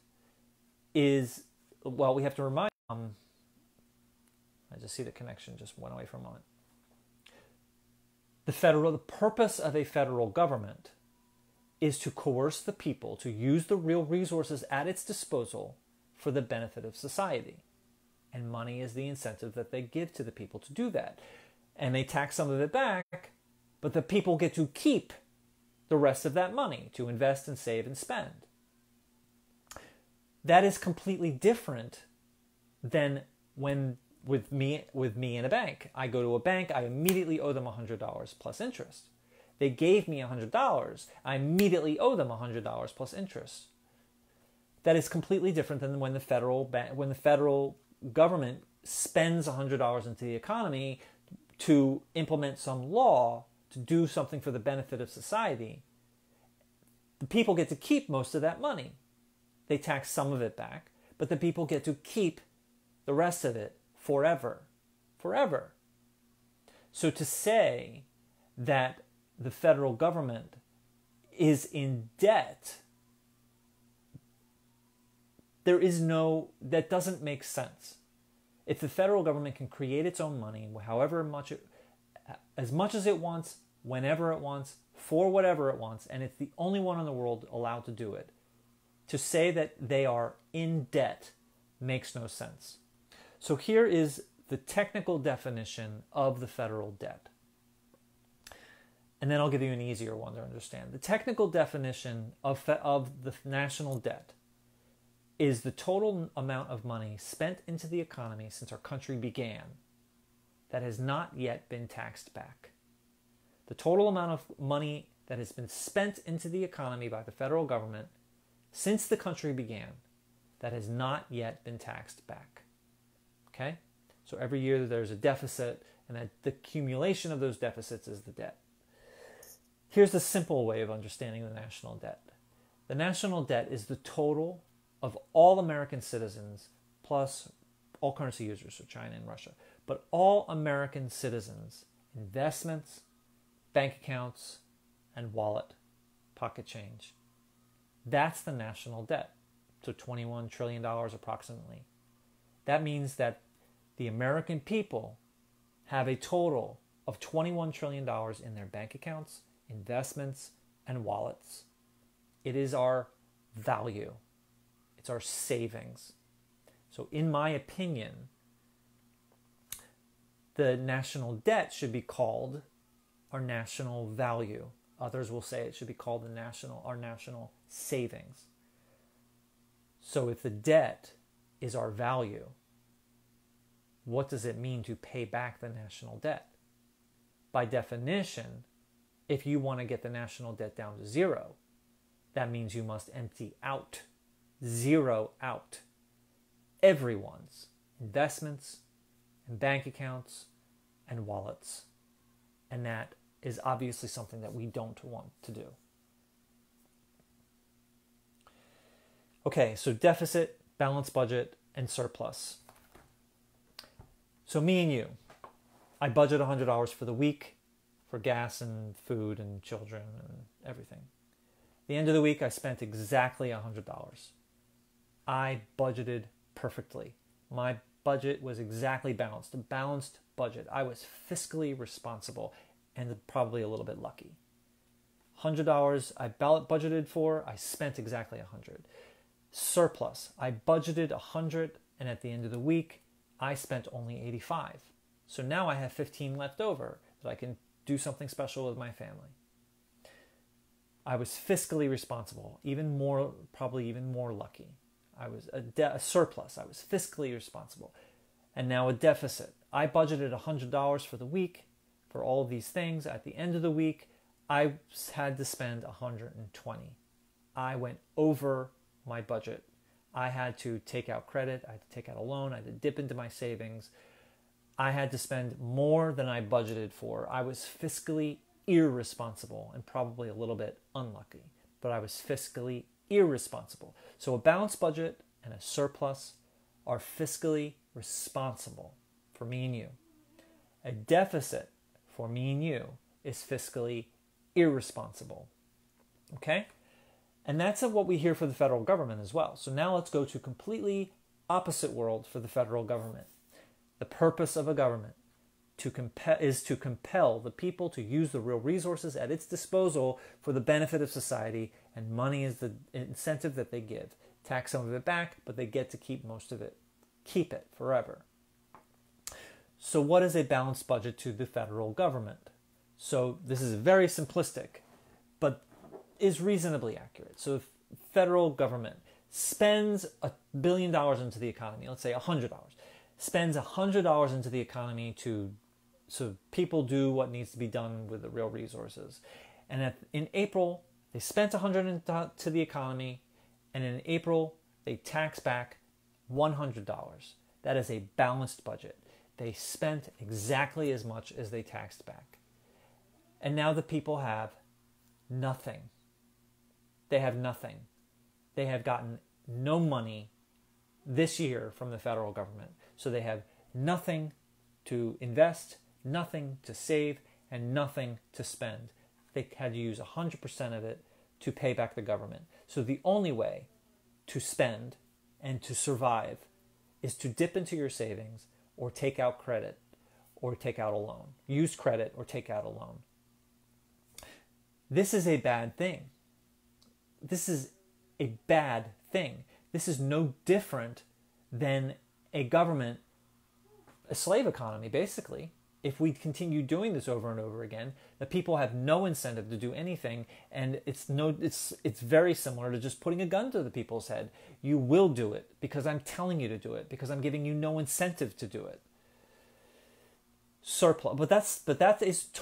is, well, we have to remind I just see the connection just went away for a moment. The purpose of a federal government is to coerce the people to use the real resources at its disposal for the benefit of society. And money is the incentive that they give to the people to do that. And they tax some of it back, but the people get to keep the rest of that money to invest and save and spend. That is completely different than when with me in a bank. I go to a bank, I immediately owe them $100 plus interest. They gave me $100, I immediately owe them $100 plus interest. That is completely different than when the federal government spends $100 into the economy to implement some law, to do something for the benefit of society. The people get to keep most of that money. They tax some of it back, but the people get to keep the rest of it forever. Forever. So to say that the federal government is in debt, that doesn't make sense. If the federal government can create its own money, as much as it wants, whenever it wants, for whatever it wants, and it's the only one in the world allowed to do it, to say that they are in debt makes no sense. So here is the technical definition of the federal debt. And then I'll give you an easier one to understand. The technical definition of the national debt is the total amount of money spent into the economy since our country began that has not yet been taxed back. The total amount of money that has been spent into the economy by the federal government since the country began that has not yet been taxed back. Okay? So every year there's a deficit, and the accumulation of those deficits is the debt. Here's the simple way of understanding the national debt. The national debt is the total of all American citizens plus all currency users, so China and Russia, but all American citizens' investments, bank accounts, and wallet, pocket change. That's the national debt. So $21 trillion approximately. That means that the American people have a total of $21 trillion in their bank accounts, investments, and wallets. It is our value. It's our savings. So in my opinion, the national debt should be called our national value. Others will say it should be called our national savings. So if the debt is our value, what does it mean to pay back the national debt? By definition, if you want to get the national debt down to zero, that means you must empty out, zero out, everyone's investments and bank accounts and wallets. And that is obviously something that we don't want to do. Okay, so deficit, balanced budget, and surplus. So me and you, I budget $100 for the week for gas and food and children and everything. At the end of the week, I spent exactly $100. I budgeted perfectly. My budget was exactly balanced, a balanced budget. I was fiscally responsible and probably a little bit lucky. $100 I budgeted for, I spent exactly $100. Surplus, I budgeted $100, and at the end of the week, I spent only $85. So now I have $15 left over that I can do something special with my family. I was fiscally responsible, probably even more lucky. I was a surplus. I was fiscally responsible. And now a deficit. I budgeted $100 for the week for all of these things. At the end of the week, I had to spend $120. I went over my budget. I had to take out credit. I had to take out a loan. I had to dip into my savings. I had to spend more than I budgeted for. I was fiscally irresponsible and probably a little bit unlucky, but I was fiscally irresponsible. So a balanced budget and a surplus are fiscally responsible for me and you. A deficit for me and you is fiscally irresponsible. Okay? And that's what we hear for the federal government as well. So now let's go to completely opposite world for the federal government. The purpose of a government is to compel the people to use the real resources at its disposal for the benefit of society, and money is the incentive that they give. Tax some of it back, but they get to keep most of it. Keep it forever. So what is a balanced budget to the federal government? So this is very simplistic, but is reasonably accurate. So if federal government spends $1 billion into the economy, let's say $100, spends $100 into the economy so people do what needs to be done with the real resources. And in April, they spent $100 to the economy, and in April, they tax back $100. That is a balanced budget. They spent exactly as much as they taxed back. And now the people have nothing. They have nothing. They have gotten no money this year from the federal government. So they have nothing to invest, nothing to save, and nothing to spend. They had to use 100% of it to pay back the government. So the only way to spend and to survive is to dip into your savings or take out credit or take out a loan. Use credit or take out a loan. This is a bad thing. This is a bad thing. This is no different than a government, a slave economy, basically. If we continue doing this over and over again, the people have no incentive to do anything, and it's very similar to just putting a gun to the people's head. You will do it because I'm telling you to do it, because I'm giving you no incentive to do it. Surplus,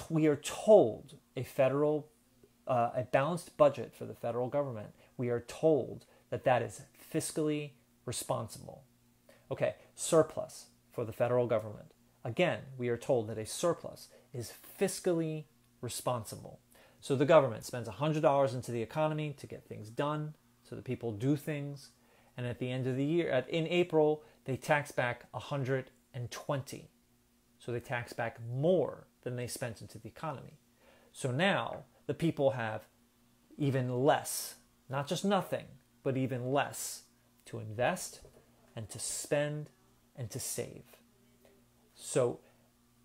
we are told a balanced budget for the federal government. We are told that is fiscally responsible. Okay, surplus for the federal government. Again, we are told that a surplus is fiscally responsible. So the government spends $100 into the economy to get things done, so that people do things. And at the end of the year, in April, they tax back $120. So they tax back more than they spent into the economy. So now the people have even less, not just nothing, but even less to invest and to spend and to save. So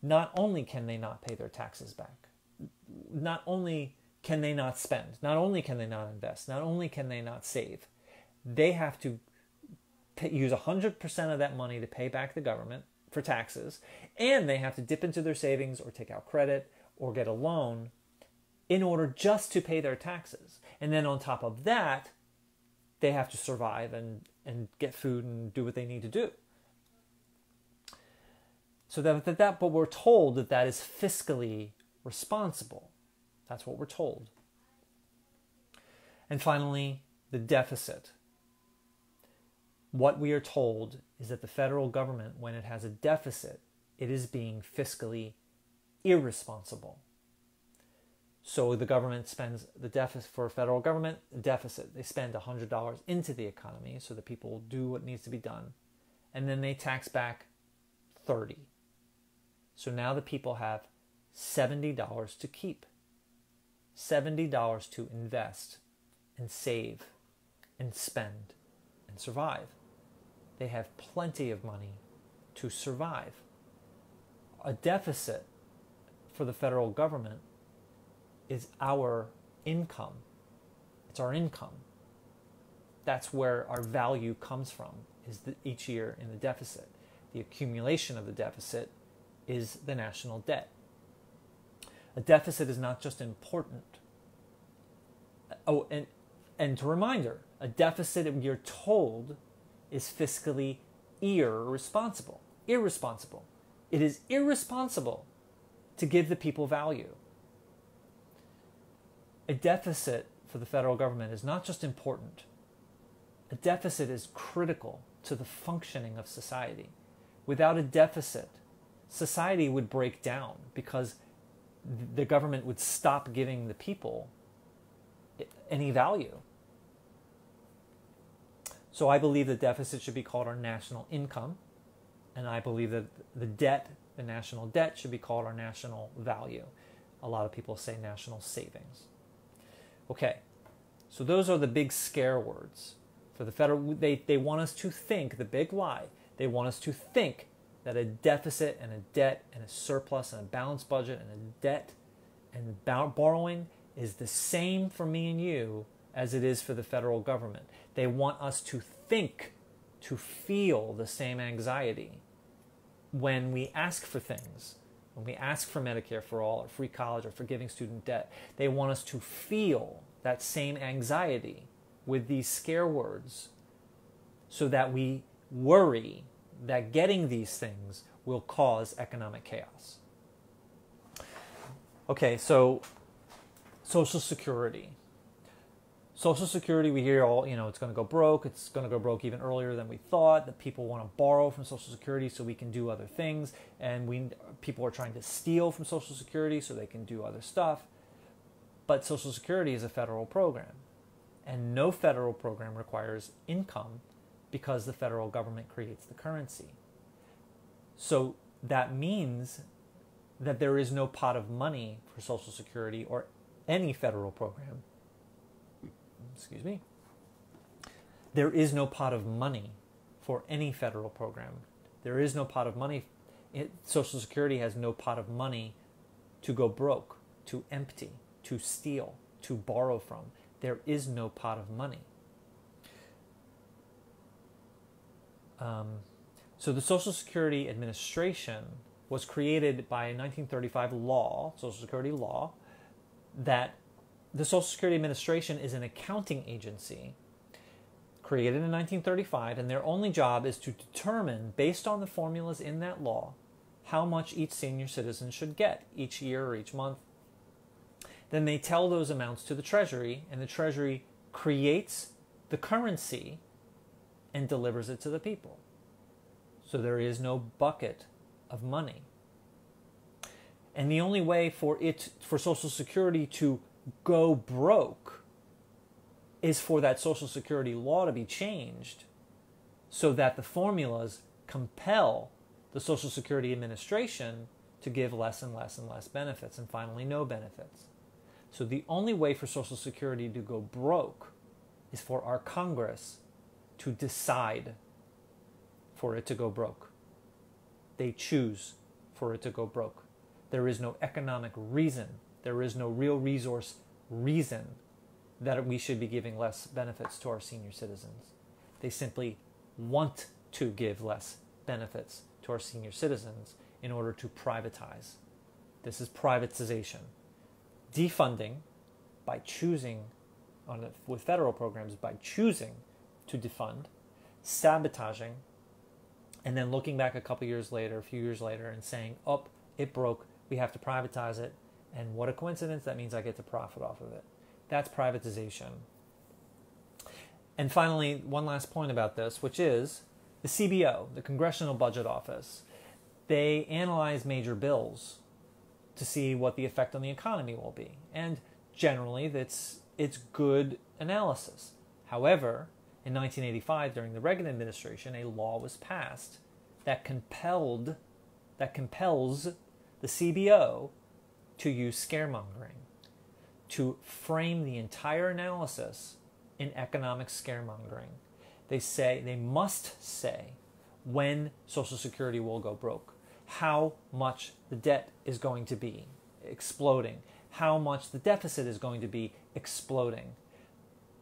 not only can they not pay their taxes back, not only can they not spend, not only can they not invest, not only can they not save, they have to use 100% of that money to pay back the government for taxes, and they have to dip into their savings or take out credit or get a loan in order just to pay their taxes. And then on top of that, they have to survive and get food and do what they need to do. So but we're told that is fiscally responsible. That's what we're told. And finally, the deficit. What we are told is that the federal government, when it has a deficit, it is being fiscally irresponsible. So the government spends the deficit for federal government, deficit. They spend $100 into the economy so that people do what needs to be done. And then they tax back $30. So now the people have $70 to keep. $70 to invest and save and spend and survive. They have plenty of money to survive. A deficit for the federal government is our income. It's our income. That's where our value comes from, is each year in the deficit. The accumulation of the deficit is the national debt. A deficit is not just important. Oh, and to reminder, a deficit, you're told, is fiscally irresponsible. Irresponsible. It is irresponsible to give the people value. A deficit for the federal government is not just important. A deficit is critical to the functioning of society. Without a deficit, society would break down because the government would stop giving the people any value. So I believe the deficit should be called our national income, and I believe that the debt, the national debt, should be called our national value. A lot of people say national savings. Okay, so those are the big scare words for the federal. They want us to think, the big lie, they want us to think that a deficit and a debt and a surplus and a balanced budget and a debt and borrowing is the same for me and you as it is for the federal government. They want us to think, to feel the same anxiety when we ask for things, when we ask for Medicare for all or free college or forgiving student debt. They want us to feel that same anxiety with these scare words so that we worry that getting these things will cause economic chaos. Okay, so Social Security. Social Security, we hear all, it's going to go broke. It's going to go broke even earlier than we thought. That people want to borrow from Social Security so we can do other things. And people are trying to steal from Social Security so they can do other stuff. But Social Security is a federal program. And no federal program requires income because the federal government creates the currency. So that means that there is no pot of money for Social Security or any federal program. Excuse me. There is no pot of money for any federal program. There is no pot of money. Social Security has no pot of money to go broke, to empty, to steal, to borrow from. There is no pot of money. So the Social Security Administration was created by a 1935 law, Social Security law, that the Social Security Administration is an accounting agency created in 1935, and their only job is to determine, based on the formulas in that law, how much each senior citizen should get each year or each month. Then they tell those amounts to the Treasury, and the Treasury creates the currency and delivers it to the people. So there is no bucket of money. And the only way for Social Security to go broke is for that Social Security law to be changed so that the formulas compel the Social Security Administration to give less and less and less benefits, and finally no benefits. So the only way for Social Security to go broke is for our Congress to decide for it to go broke. They choose for it to go broke. There is no economic reason, there is no real resource reason that we should be giving less benefits to our senior citizens. They simply want to give less benefits to our senior citizens in order to privatize. This is privatization. Defunding by choosing, with federal programs, by choosing to defund, sabotaging, and then looking back a few years later and saying, oh, it broke, we have to privatize it, and what a coincidence, that means I get to profit off of it. That's privatization. And finally, one last point about this, which is the CBO, the Congressional Budget Office. They analyze major bills to see what the effect on the economy will be. And generally, it's good analysis. However, in 1985, during the Reagan administration, a law was passed that compels the CBO to use scaremongering, to frame the entire analysis in economic scaremongering. They must say when Social Security will go broke, how much the debt is going to be exploding, how much the deficit is going to be exploding.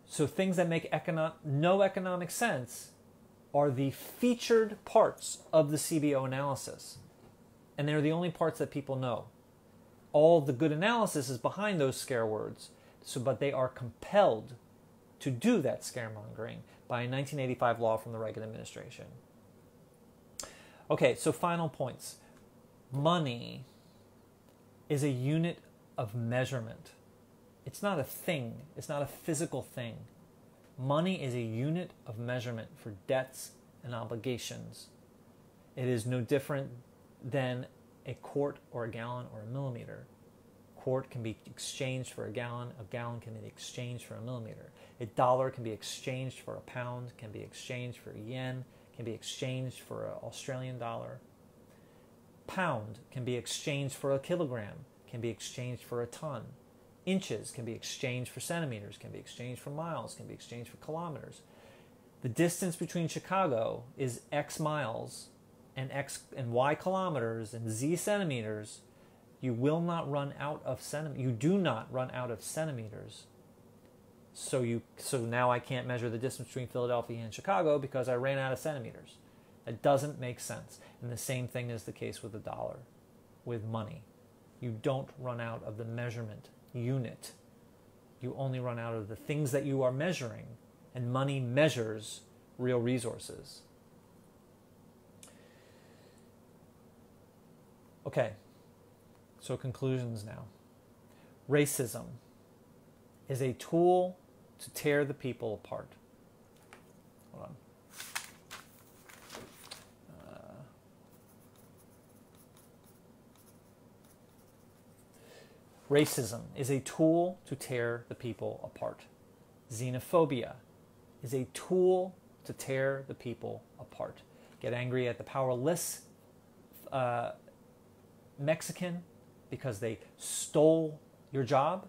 So things that make no economic sense are the featured parts of the CBO analysis. And they're the only parts that people know. All the good analysis is behind those scare words, but they are compelled to do that scaremongering by a 1985 law from the Reagan administration. Okay, so final points. Money is a unit of measurement. It's not a thing. It's not a physical thing. Money is a unit of measurement for debts and obligations. It is no different than a quart or a gallon or a millimeter. Quart can be exchanged for a gallon can be exchanged for a millimeter. A dollar can be exchanged for a pound, can be exchanged for a yen, can be exchanged for an Australian dollar. Pound can be exchanged for a kilogram, can be exchanged for a ton. Inches can be exchanged for centimeters, can be exchanged for miles, can be exchanged for kilometers. The distance between Chicago is X miles and X and Y kilometers and Z centimeters. You will not run out of centimeters. You do not run out of centimeters. So now I can't measure the distance between Philadelphia and Chicago because I ran out of centimeters. That doesn't make sense. And the same thing is the case with the dollar, with money. You don't run out of the measurement unit. You only run out of the things that you are measuring, and money measures real resources. Okay, so conclusions now. Racism is a tool to tear the people apart. Hold on. Racism is a tool to tear the people apart. Xenophobia is a tool to tear the people apart. Get angry at the powerless Mexican because they stole your job.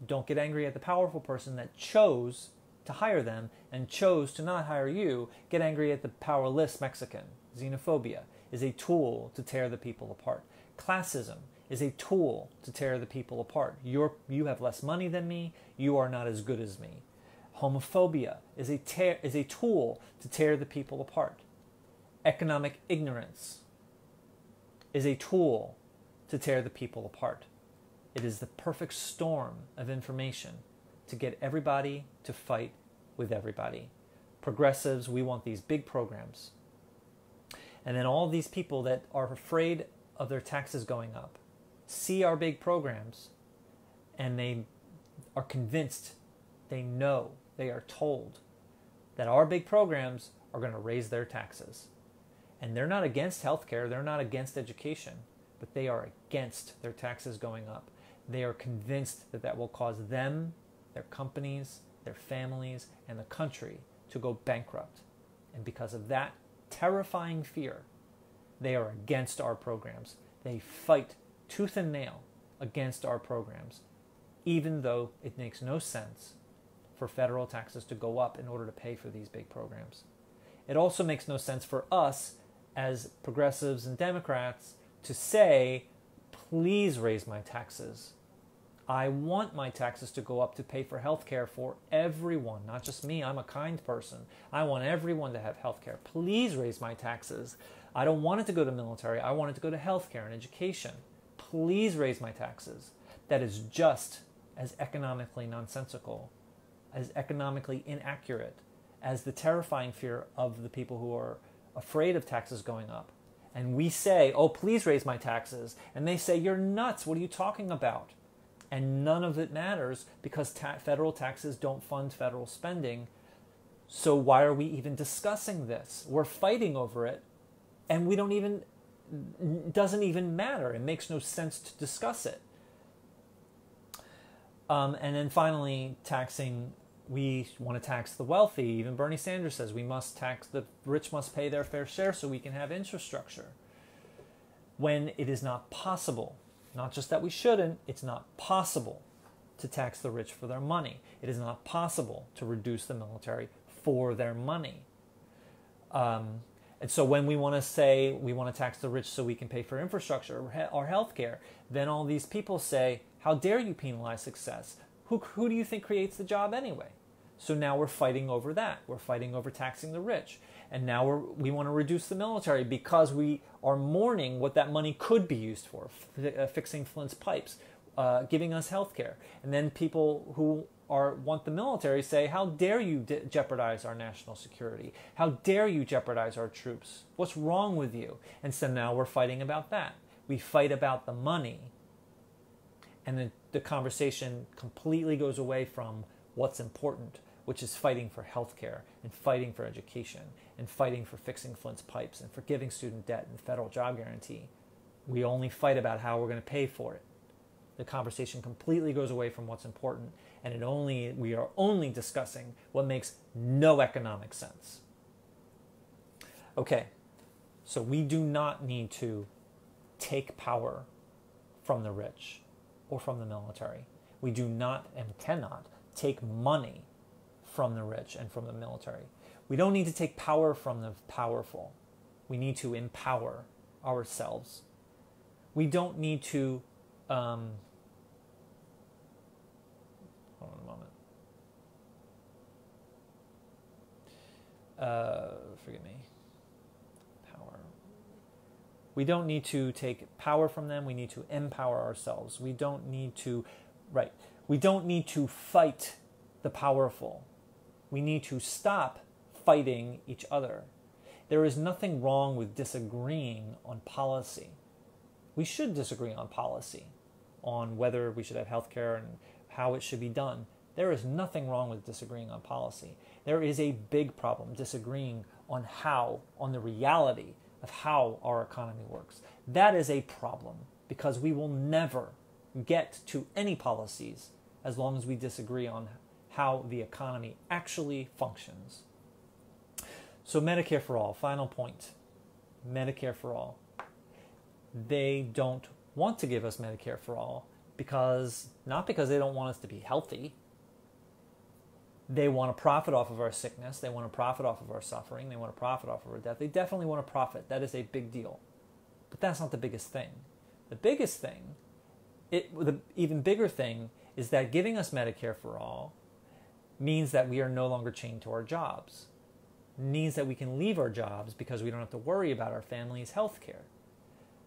Don't get angry at the powerful person that chose to hire them and chose to not hire you. Get angry at the powerless Mexican. Xenophobia is a tool to tear the people apart. Classism is a tool to tear the people apart. You have less money than me. You are not as good as me. Homophobia is a tool to tear the people apart. Economic ignorance is a tool to tear the people apart. It is the perfect storm of information to get everybody to fight with everybody. Progressives, we want these big programs. And then all these people that are afraid of their taxes going up see our big programs and they are convinced, they know, they are told that our big programs are going to raise their taxes. And they're not against healthcare, they're not against education, but they are against their taxes going up. They are convinced that that will cause them, their companies, their families, and the country to go bankrupt. And because of that terrifying fear, they are against our programs. They fight tooth and nail against our programs, even though it makes no sense for federal taxes to go up in order to pay for these big programs. It also makes no sense for us as progressives and Democrats to say, please raise my taxes. I want my taxes to go up to pay for health care for everyone, not just me. I'm a kind person. I want everyone to have health care. Please raise my taxes. I don't want it to go to military. I want it to go to health care and education. Please raise my taxes. That is just as economically nonsensical, as economically inaccurate, as the terrifying fear of the people who are afraid of taxes going up. And we say, oh, please raise my taxes. And they say, you're nuts. What are you talking about? And none of it matters because federal taxes don't fund federal spending. So why are we even discussing this? We're fighting over it, and it doesn't even matter. It makes no sense to discuss it. And then finally, we want to tax the wealthy. Even Bernie Sanders says the rich must pay their fair share so we can have infrastructure. When it is not possible, not just that we shouldn't, it's not possible to tax the rich for their money. It is not possible to reduce the military for their money. And so when we want to say we want to tax the rich so we can pay for infrastructure or health care, then all these people say, how dare you penalize success? Who do you think creates the job anyway? So now we're fighting over that. We're fighting over taxing the rich. And now we want to reduce the military because we are mourning what that money could be used for, fixing Flint's pipes, giving us health care. And then people who want the military say, how dare you jeopardize our national security? How dare you jeopardize our troops? What's wrong with you? And so now we're fighting about that. We fight about the money. And then the conversation completely goes away from what's important, which is fighting for health care and fighting for education and fighting for fixing Flint's pipes and forgiving student debt and the federal job guarantee. We only fight about how we're going to pay for it. The conversation completely goes away from what's important, and we are only discussing what makes no economic sense. Okay, so we do not need to take power from the rich or from the military. We do not and cannot take money from the rich and from the military. We don't need to take power from the powerful. We need to empower ourselves. We don't need to hold on a moment. Forgive me. Power. We don't need to take power from them. We need to empower ourselves. We don't need to fight the powerful. We need to stop fighting each other. There is nothing wrong with disagreeing on policy. We should disagree on policy, on whether we should have health care and how it should be done. There is nothing wrong with disagreeing on policy. There is a big problem disagreeing on the reality of how our economy works. That is a problem because we will never get to any policies as long as we disagree on how the economy actually functions. So Medicare for all, final point. Medicare for all. They don't want to give us Medicare for all not because they don't want us to be healthy. They want to profit off of our sickness. They want to profit off of our suffering. They want to profit off of our death. They definitely want to profit. That is a big deal. But that's not the biggest thing. The biggest thing, the even bigger thing, is that giving us Medicare for all means that we are no longer chained to our jobs. Means that we can leave our jobs because we don't have to worry about our family's health care.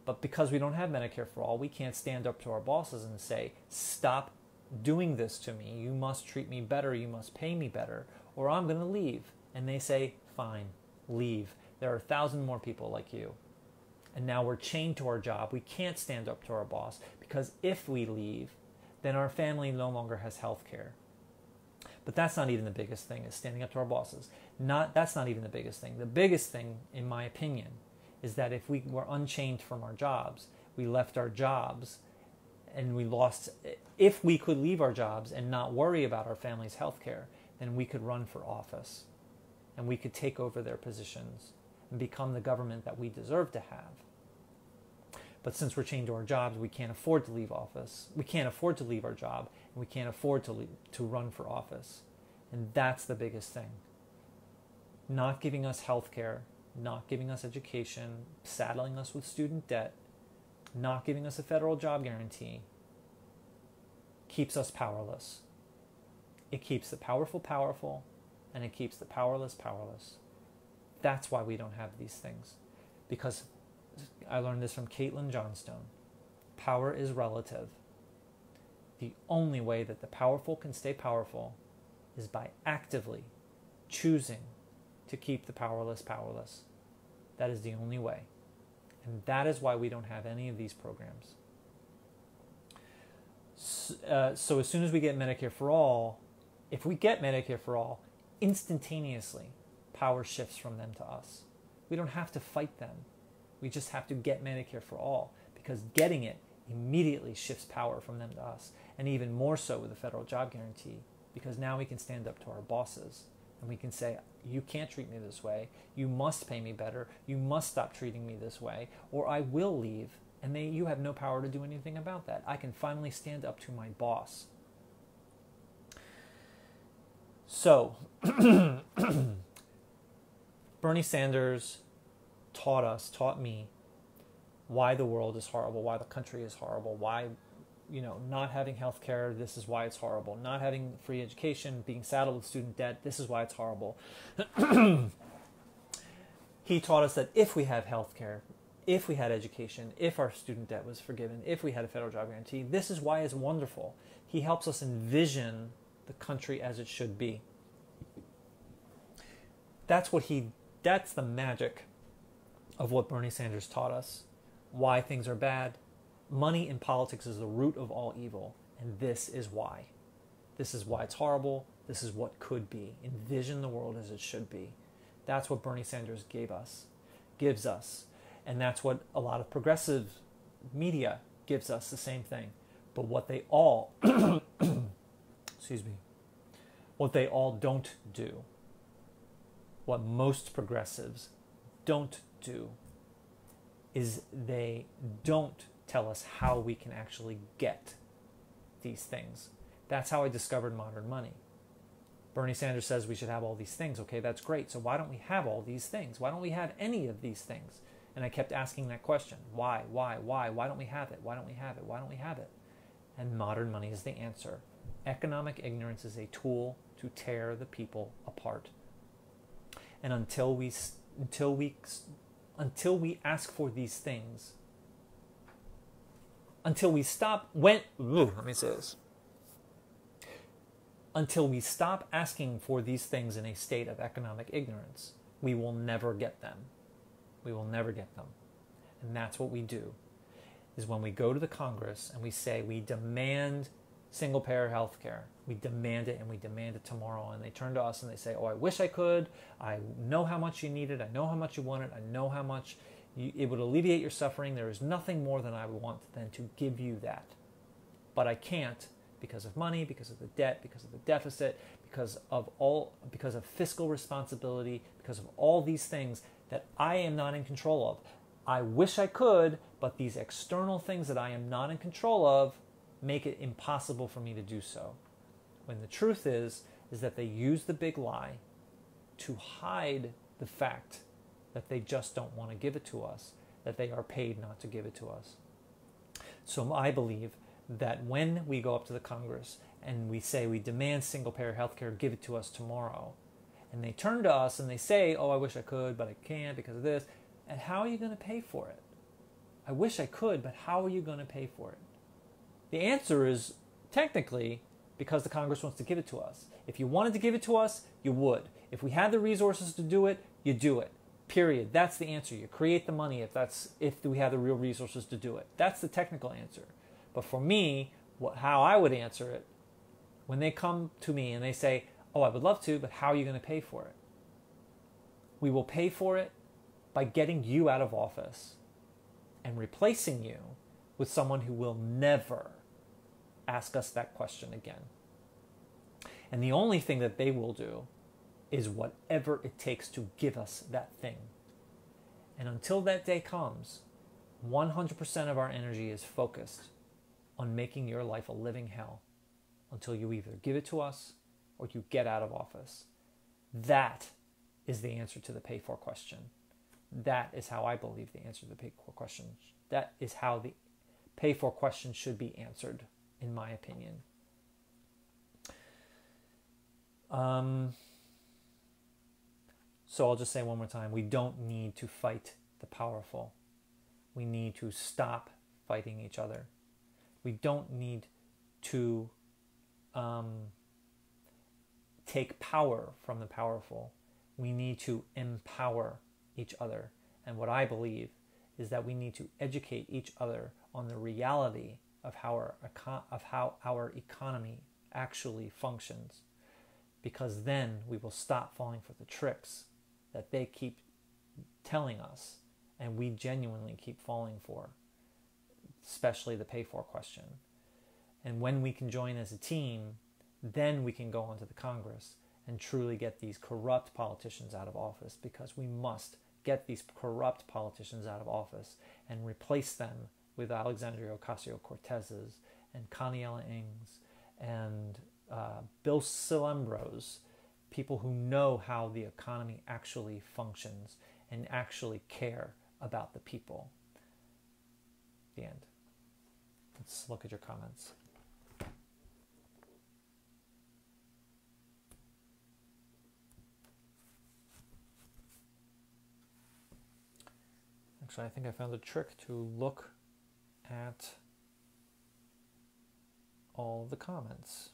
But because we don't have Medicare for all, we can't stand up to our bosses and say, stop doing this to me. You must treat me better. You must pay me better, or I'm going to leave. And they say, fine, leave. There are 1,000 more people like you. And now we're chained to our job. We can't stand up to our boss because if we leave, then our family no longer has health care. But that's not even the biggest thing, is standing up to our bosses. That's not even the biggest thing. The biggest thing, in my opinion, is that if we were unchained from our jobs, we left our jobs, and if we could leave our jobs and not worry about our family's health care, then we could run for office, and we could take over their positions and become the government that we deserve to have. But since we're chained to our jobs, we can't afford to leave office. We can't afford to leave our job, and we can't afford to run for office. And that's the biggest thing. Not giving us health care, not giving us education, saddling us with student debt, not giving us a federal job guarantee, keeps us powerless. It keeps the powerful powerful, and it keeps the powerless powerless. That's why we don't have these things. Because I learned this from Caitlin Johnstone. Power is relative. The only way that the powerful can stay powerful is by actively choosing to keep the powerless powerless. That is the only way. And that is why we don't have any of these programs. So as soon as we get Medicare for all, if we get Medicare for all, instantaneously, power shifts from them to us. We don't have to fight them. We just have to get Medicare for all, because getting it immediately shifts power from them to us. And even more so with the federal job guarantee, because now we can stand up to our bosses and we can say, you can't treat me this way. You must pay me better. You must stop treating me this way, or I will leave. And you have no power to do anything about that. I can finally stand up to my boss. So, Bernie Sanders taught me why the world is horrible, why the country is horrible, why, not having health care, this is why it's horrible. Not having free education, being saddled with student debt, this is why it's horrible. He taught us that if we have health care, if we had education, if our student debt was forgiven, if we had a federal job guarantee, this is why it's wonderful. He helps us envision the country as it should be. That's the magic of what Bernie Sanders taught us. Why things are bad. Money in politics is the root of all evil, and this is why. This is why it's horrible. This is what could be. Envision the world as it should be. That's what Bernie Sanders gives us. And that's what a lot of progressive media gives us, the same thing. But what they all, what they all don't do, what most progressives don't do, is they don't tell us how we can actually get these things. That's how I discovered modern money. Bernie Sanders says we should have all these things. Okay, that's great. So why don't we have all these things? Why don't we have any of these things? And I kept asking that question. Why? Why don't we have it? Why don't we have it? Why don't we have it? And modern money is the answer. Economic ignorance is a tool to tear the people apart. And until we ask for these things, until we stop asking for these things in a state of economic ignorance, we will never get them. We will never get them. And that's what we do, is when we go to the Congress and we say we demand single-payer health care. We demand it, and we demand it tomorrow. And they turn to us and they say, oh, I wish I could. I know how much you need it. I know how much you want it. I know how much it would alleviate your suffering. There is nothing more than I want than to give you that. But I can't, because of money, because of the debt, because of the deficit, because of fiscal responsibility, because of all these things that I am not in control of. I wish I could, but these external things that I am not in control of make it impossible for me to do so. When the truth is that they use the big lie to hide the fact that they just don't want to give it to us, that they are paid not to give it to us. So I believe that when we go up to the Congress and we say we demand single-payer health care, give it to us tomorrow, and they turn to us and they say, oh, I wish I could, but I can't because of this, and how are you going to pay for it? I wish I could, but how are you going to pay for it? The answer is technically because the Congress wants to give it to us. If you wanted to give it to us, you would. If we had the resources to do it, you do it. Period. That's the answer. You create the money if we have the real resources to do it. That's the technical answer. But for me, how I would answer it, when they come to me and they say, oh, I would love to, but how are you going to pay for it? We will pay for it by getting you out of office and replacing you with someone who will never ask us that question again. And the only thing that they will do is whatever it takes to give us that thing. And until that day comes, 100% of our energy is focused on making your life a living hell until you either give it to us or you get out of office. That is the answer to the pay for question. That is how I believe the answer to the pay for question. That is how the pay for question should be answered, in my opinion. So I'll just say one more time, we don't need to fight the powerful. We need to stop fighting each other. We don't need to take power from the powerful. We need to empower each other. And what I believe is that we need to educate each other on the reality of how our economy actually functions, because then we will stop falling for the tricks that they keep telling us and we genuinely keep falling for, especially the pay for question. And when we can join as a team, then we can go onto the Congress and truly get these corrupt politicians out of office, because we must get these corrupt politicians out of office and replace them with Alexandria Ocasio-Cortez's and Connie-Ella Ings and Bill Silembros, people who know how the economy actually functions and actually care about the people. The end. Let's look at your comments. Actually, I think I found a trick to look at all of the comments.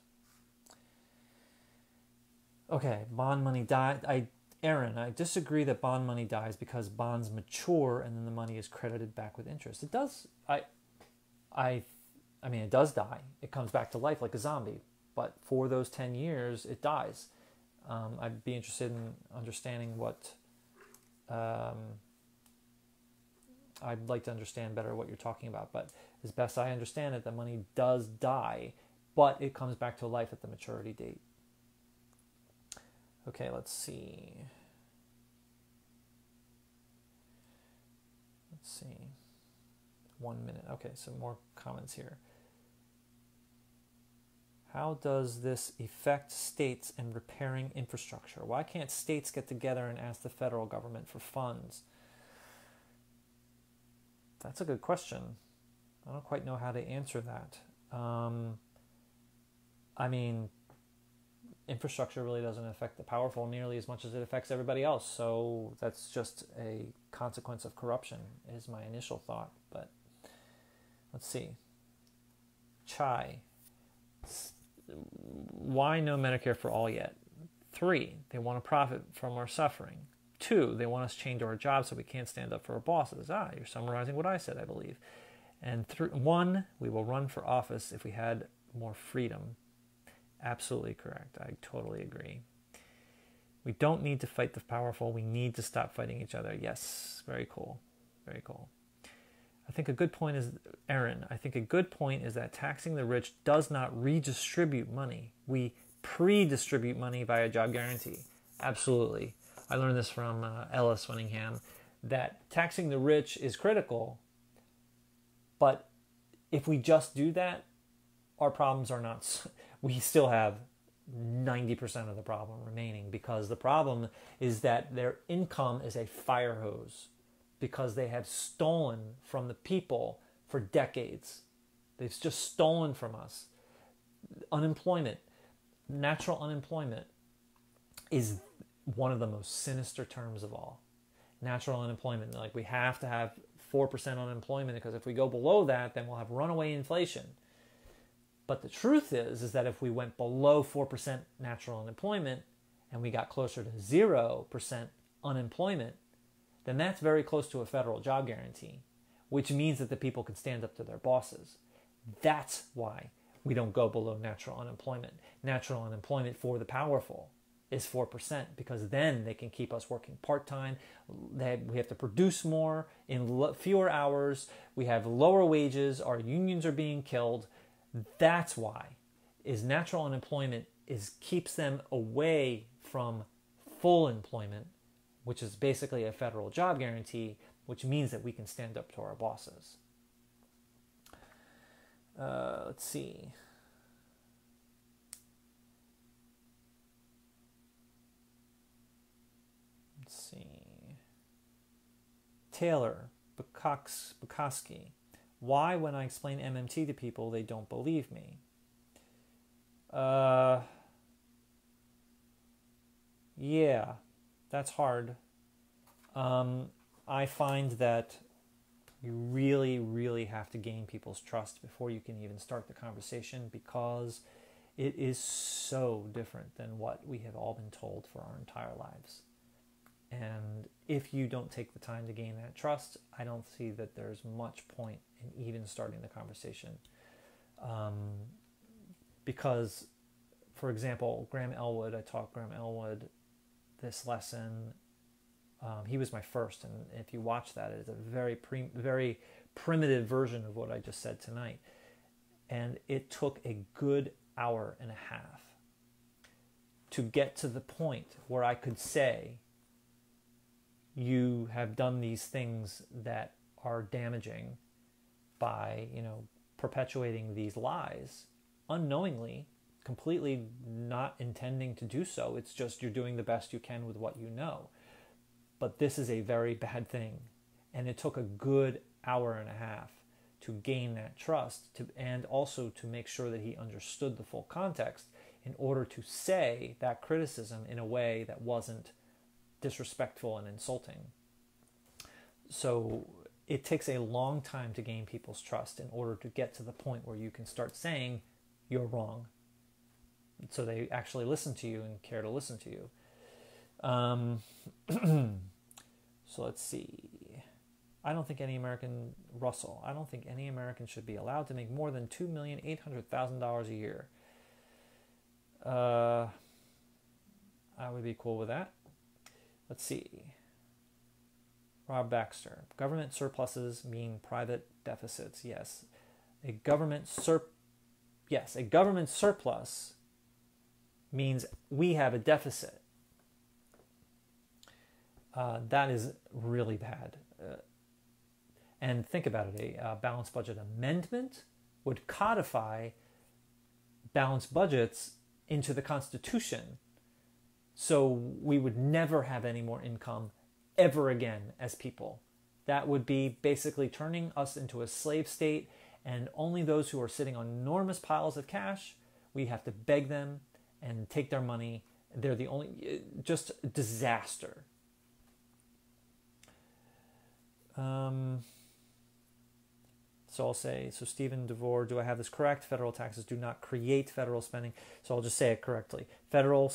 Okay, bond money died. Aaron, I disagree that bond money dies because bonds mature and then the money is credited back with interest. It does. I mean, it does die. It comes back to life like a zombie. But for those 10 years, it dies. I'd be interested in understanding what... I'd like to understand better what you're talking about. But as best I understand it, the money does die, but it comes back to life at the maturity date. Okay, let's see. Let's see. 1 minute. Okay, some more comments here. How does this affect states and repairing infrastructure? Why can't states get together and ask the federal government for funds? That's a good question. I don't quite know how to answer that. I mean, infrastructure really doesn't affect the powerful nearly as much as it affects everybody else. So that's just a consequence of corruption, is my initial thought. But let's see. Chai. Why no Medicare for all yet? 3, they want to profit from our suffering. 2, they want us chained to our jobs so we can't stand up for our bosses. You're summarizing what I said, I believe. And 1, we will run for office if we had more freedom. Absolutely correct. I totally agree. We don't need to fight the powerful. We need to stop fighting each other. Yes, very cool. Very cool. I think a good point is, Aaron, I think a good point is that taxing the rich does not redistribute money. We pre-distribute money via job guarantee. Absolutely. I learned this from Ellis Winningham, that taxing the rich is critical, but if we just do that, our problems are not... We still have 90% of the problem remaining, because the problem is that their income is a fire hose because they have stolen from the people for decades. They've just stolen from us. Unemployment, natural unemployment, is one of the most sinister terms of all. Natural unemployment, like we have to have 4% unemployment, because if we go below that, then we'll have runaway inflation. But the truth is that if we went below 4% natural unemployment and we got closer to 0% unemployment, then that's very close to a federal job guarantee, which means that the people can stand up to their bosses. That's why we don't go below natural unemployment. Natural unemployment for the powerful is 4%, because then they can keep us working part-time. We have to produce more in fewer hours. We have lower wages. Our unions are being killed. That's why is natural unemployment keeps them away from full employment, which is basically a federal job guarantee, which means that we can stand up to our bosses. Let's see. Taylor Bukowski. Why, when I explain MMT to people, they don't believe me? Yeah, that's hard. I find that you really, really have to gain people's trust before you can even start the conversation, because it is so different than what we have all been told for our entire lives. And if you don't take the time to gain that trust, I don't see that there's much point in even starting the conversation. Because, for example, I taught Graham Elwood this lesson. He was my first, and if you watch that, it's a very primitive version of what I just said tonight. And it took a good hour and a half to get to the point where I could say, you have done these things that are damaging by, perpetuating these lies unknowingly, completely not intending to do so. It's just you're doing the best you can with what you know. But this is a very bad thing. And it took a good hour and a half to gain that trust, and also to make sure that he understood the full context in order to say that criticism in a way that wasn't disrespectful and insulting. So it takes a long time to gain people's trust in order to get to the point where you can start saying you're wrong, so they actually listen to you and care to listen to you. So let's see. I don't think any American should be allowed to make more than $2,800,000 a year. I would be cool with that. Let's see. Rob Baxter. Government surpluses mean private deficits. Yes. A government surplus means we have a deficit. That is really bad. And think about it. A balanced budget amendment would codify balanced budgets into the Constitution. So we would never have any more income ever again as people. That would be basically turning us into a slave state, and only those who are sitting on enormous piles of cash, we have to beg them and take their money. They're the only, just disaster. So I'll say, so Stephen DeVore, do I have this correct? Federal taxes do not create federal spending. So I'll just say it correctly. Federal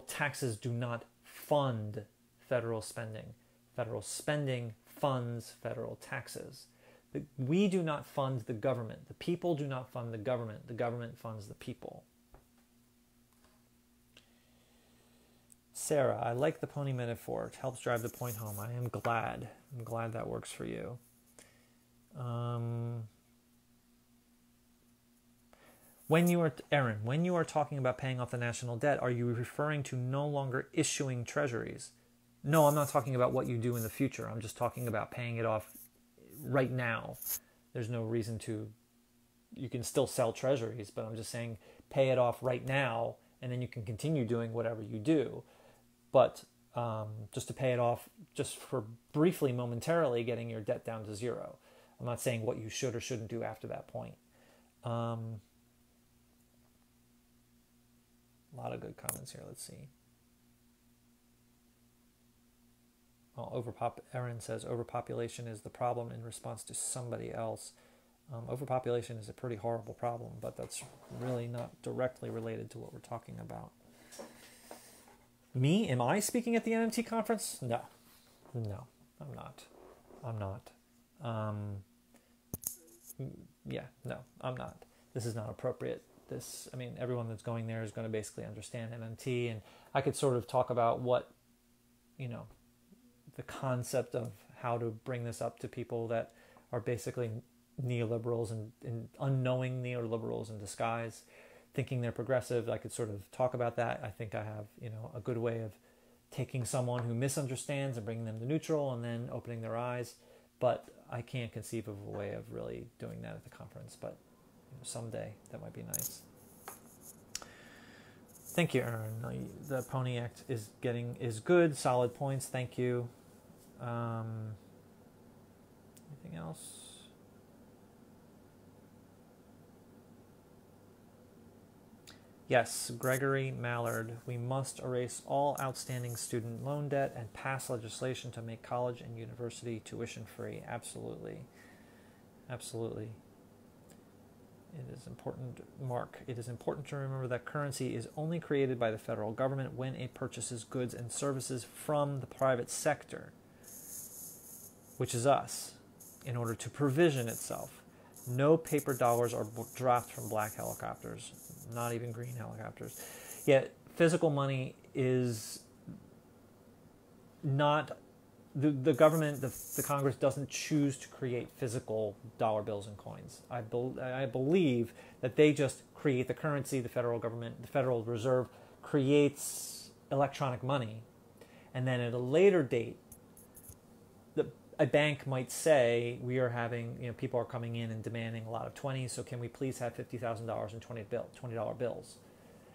taxes do not fund federal spending. Federal spending funds federal taxes. We do not fund the government. The people do not fund the government. The government funds the people. Sarah, I like the pony metaphor. It helps drive the point home. I am glad. I'm glad that works for you. When you are talking about paying off the national debt, are you referring to no longer issuing treasuries? No, I'm not talking about what you do in the future. I'm just talking about paying it off right now. There's no reason to. You can still sell treasuries, but I'm just saying pay it off right now, and then you can continue doing whatever you do. But just to pay it off, just for briefly, momentarily, getting your debt down to zero. I'm not saying what you should or shouldn't do after that point. A lot of good comments here. Let's see. Erin says overpopulation is the problem in response to somebody else. Overpopulation is a pretty horrible problem, but that's really not directly related to what we're talking about. Me? Am I speaking at the MMT conference? No, I'm not. I'm not. I'm not. This is not appropriate. Everyone that's going there is going to basically understand MMT, and I could sort of talk about what, the concept of how to bring this up to people that are basically neoliberals and unknowing neoliberals in disguise, thinking they're progressive. I could sort of talk about that. I think I have, a good way of taking someone who misunderstands and bringing them to neutral and then opening their eyes. But I can't conceive of a way of really doing that at the conference. But someday that might be nice. Thank you, Aaron. The Pony Act is good, solid points. Thank you. Anything else? Yes, Gregory Mallard. We must erase all outstanding student loan debt and pass legislation to make college and university tuition free. Absolutely. Absolutely. It is important, Mark. It is important to remember that currency is only created by the federal government when it purchases goods and services from the private sector, which is us, in order to provision itself. No paper dollars are dropped from black helicopters, not even green helicopters. Yet physical money is not, the government, the Congress doesn't choose to create physical dollar bills and coins. I believe that they just create the currency. The federal government, the Federal Reserve, creates electronic money. And then at a later date, a bank might say, we are having, people are coming in and demanding a lot of 20s, so can we please have $50,000 in $20 bills?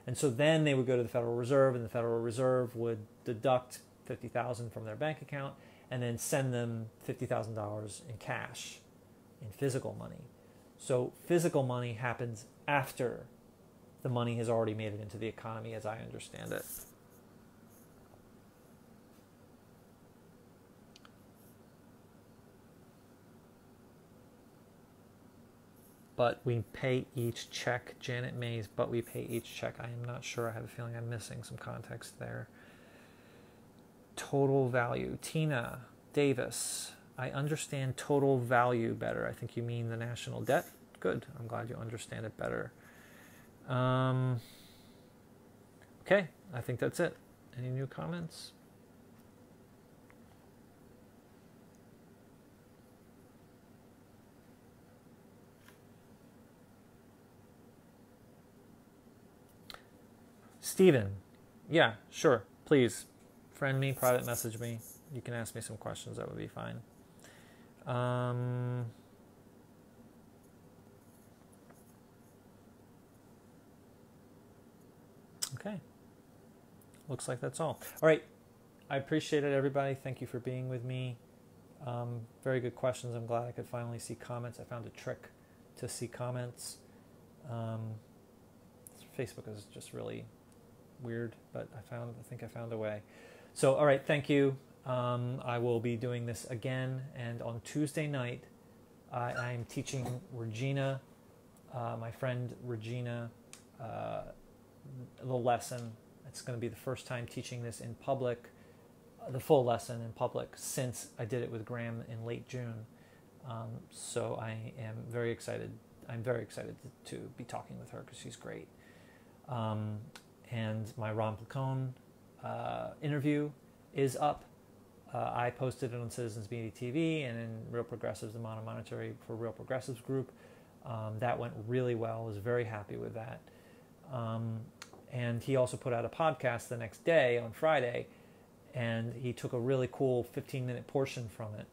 And so then they would go to the Federal Reserve, and the Federal Reserve would deduct $50,000 from their bank account and then send them $50,000 in cash, in physical money. So physical money happens after the money has already made it into the economy, as I understand it. But we pay each check. Janet Mays, but we pay each check. I am not sure. I have a feeling I'm missing some context there. Total value. Tina Davis. I understand total value better. I think you mean the national debt. Good. I'm glad you understand it better. Okay. I think that's it. Any new comments? Steven, yeah, sure, please, friend me, private message me. You can ask me some questions, that would be fine. Okay, looks like that's all. All right, I appreciate it, everybody. Thank you for being with me. Very good questions. I'm glad I could finally see comments. I found a trick to see comments. Facebook is just really weird, but I think I found a way. So, all right, thank you. I will be doing this again, and on Tuesday night, I'm teaching Regina, my friend Regina, the lesson. It's going to be the first time teaching this in public, the full lesson in public, since I did it with Graham in late June. So I am very excited. I'm very excited to be talking with her because she's great. And my Ron Placone interview is up. I posted it on Citizens Media TV and in Real Progressives, the Monomonetary for Real Progressives group. That went really well. I was very happy with that. And he also put out a podcast the next day on Friday, and he took a really cool 15-minute portion from it.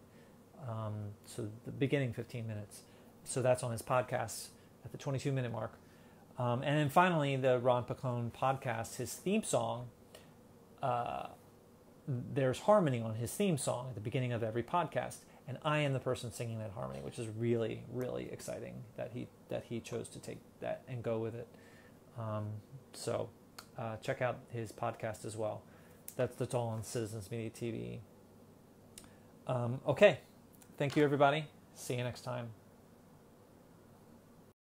So the beginning 15 minutes. So that's on his podcast at the 22-minute mark. And then finally, the Ron Placone podcast, his theme song, there's harmony on his theme song at the beginning of every podcast, and I am the person singing that harmony, which is really, really exciting that he chose to take that and go with it. So check out his podcast as well. That's all on Citizens Media TV. Okay, thank you, everybody. See you next time.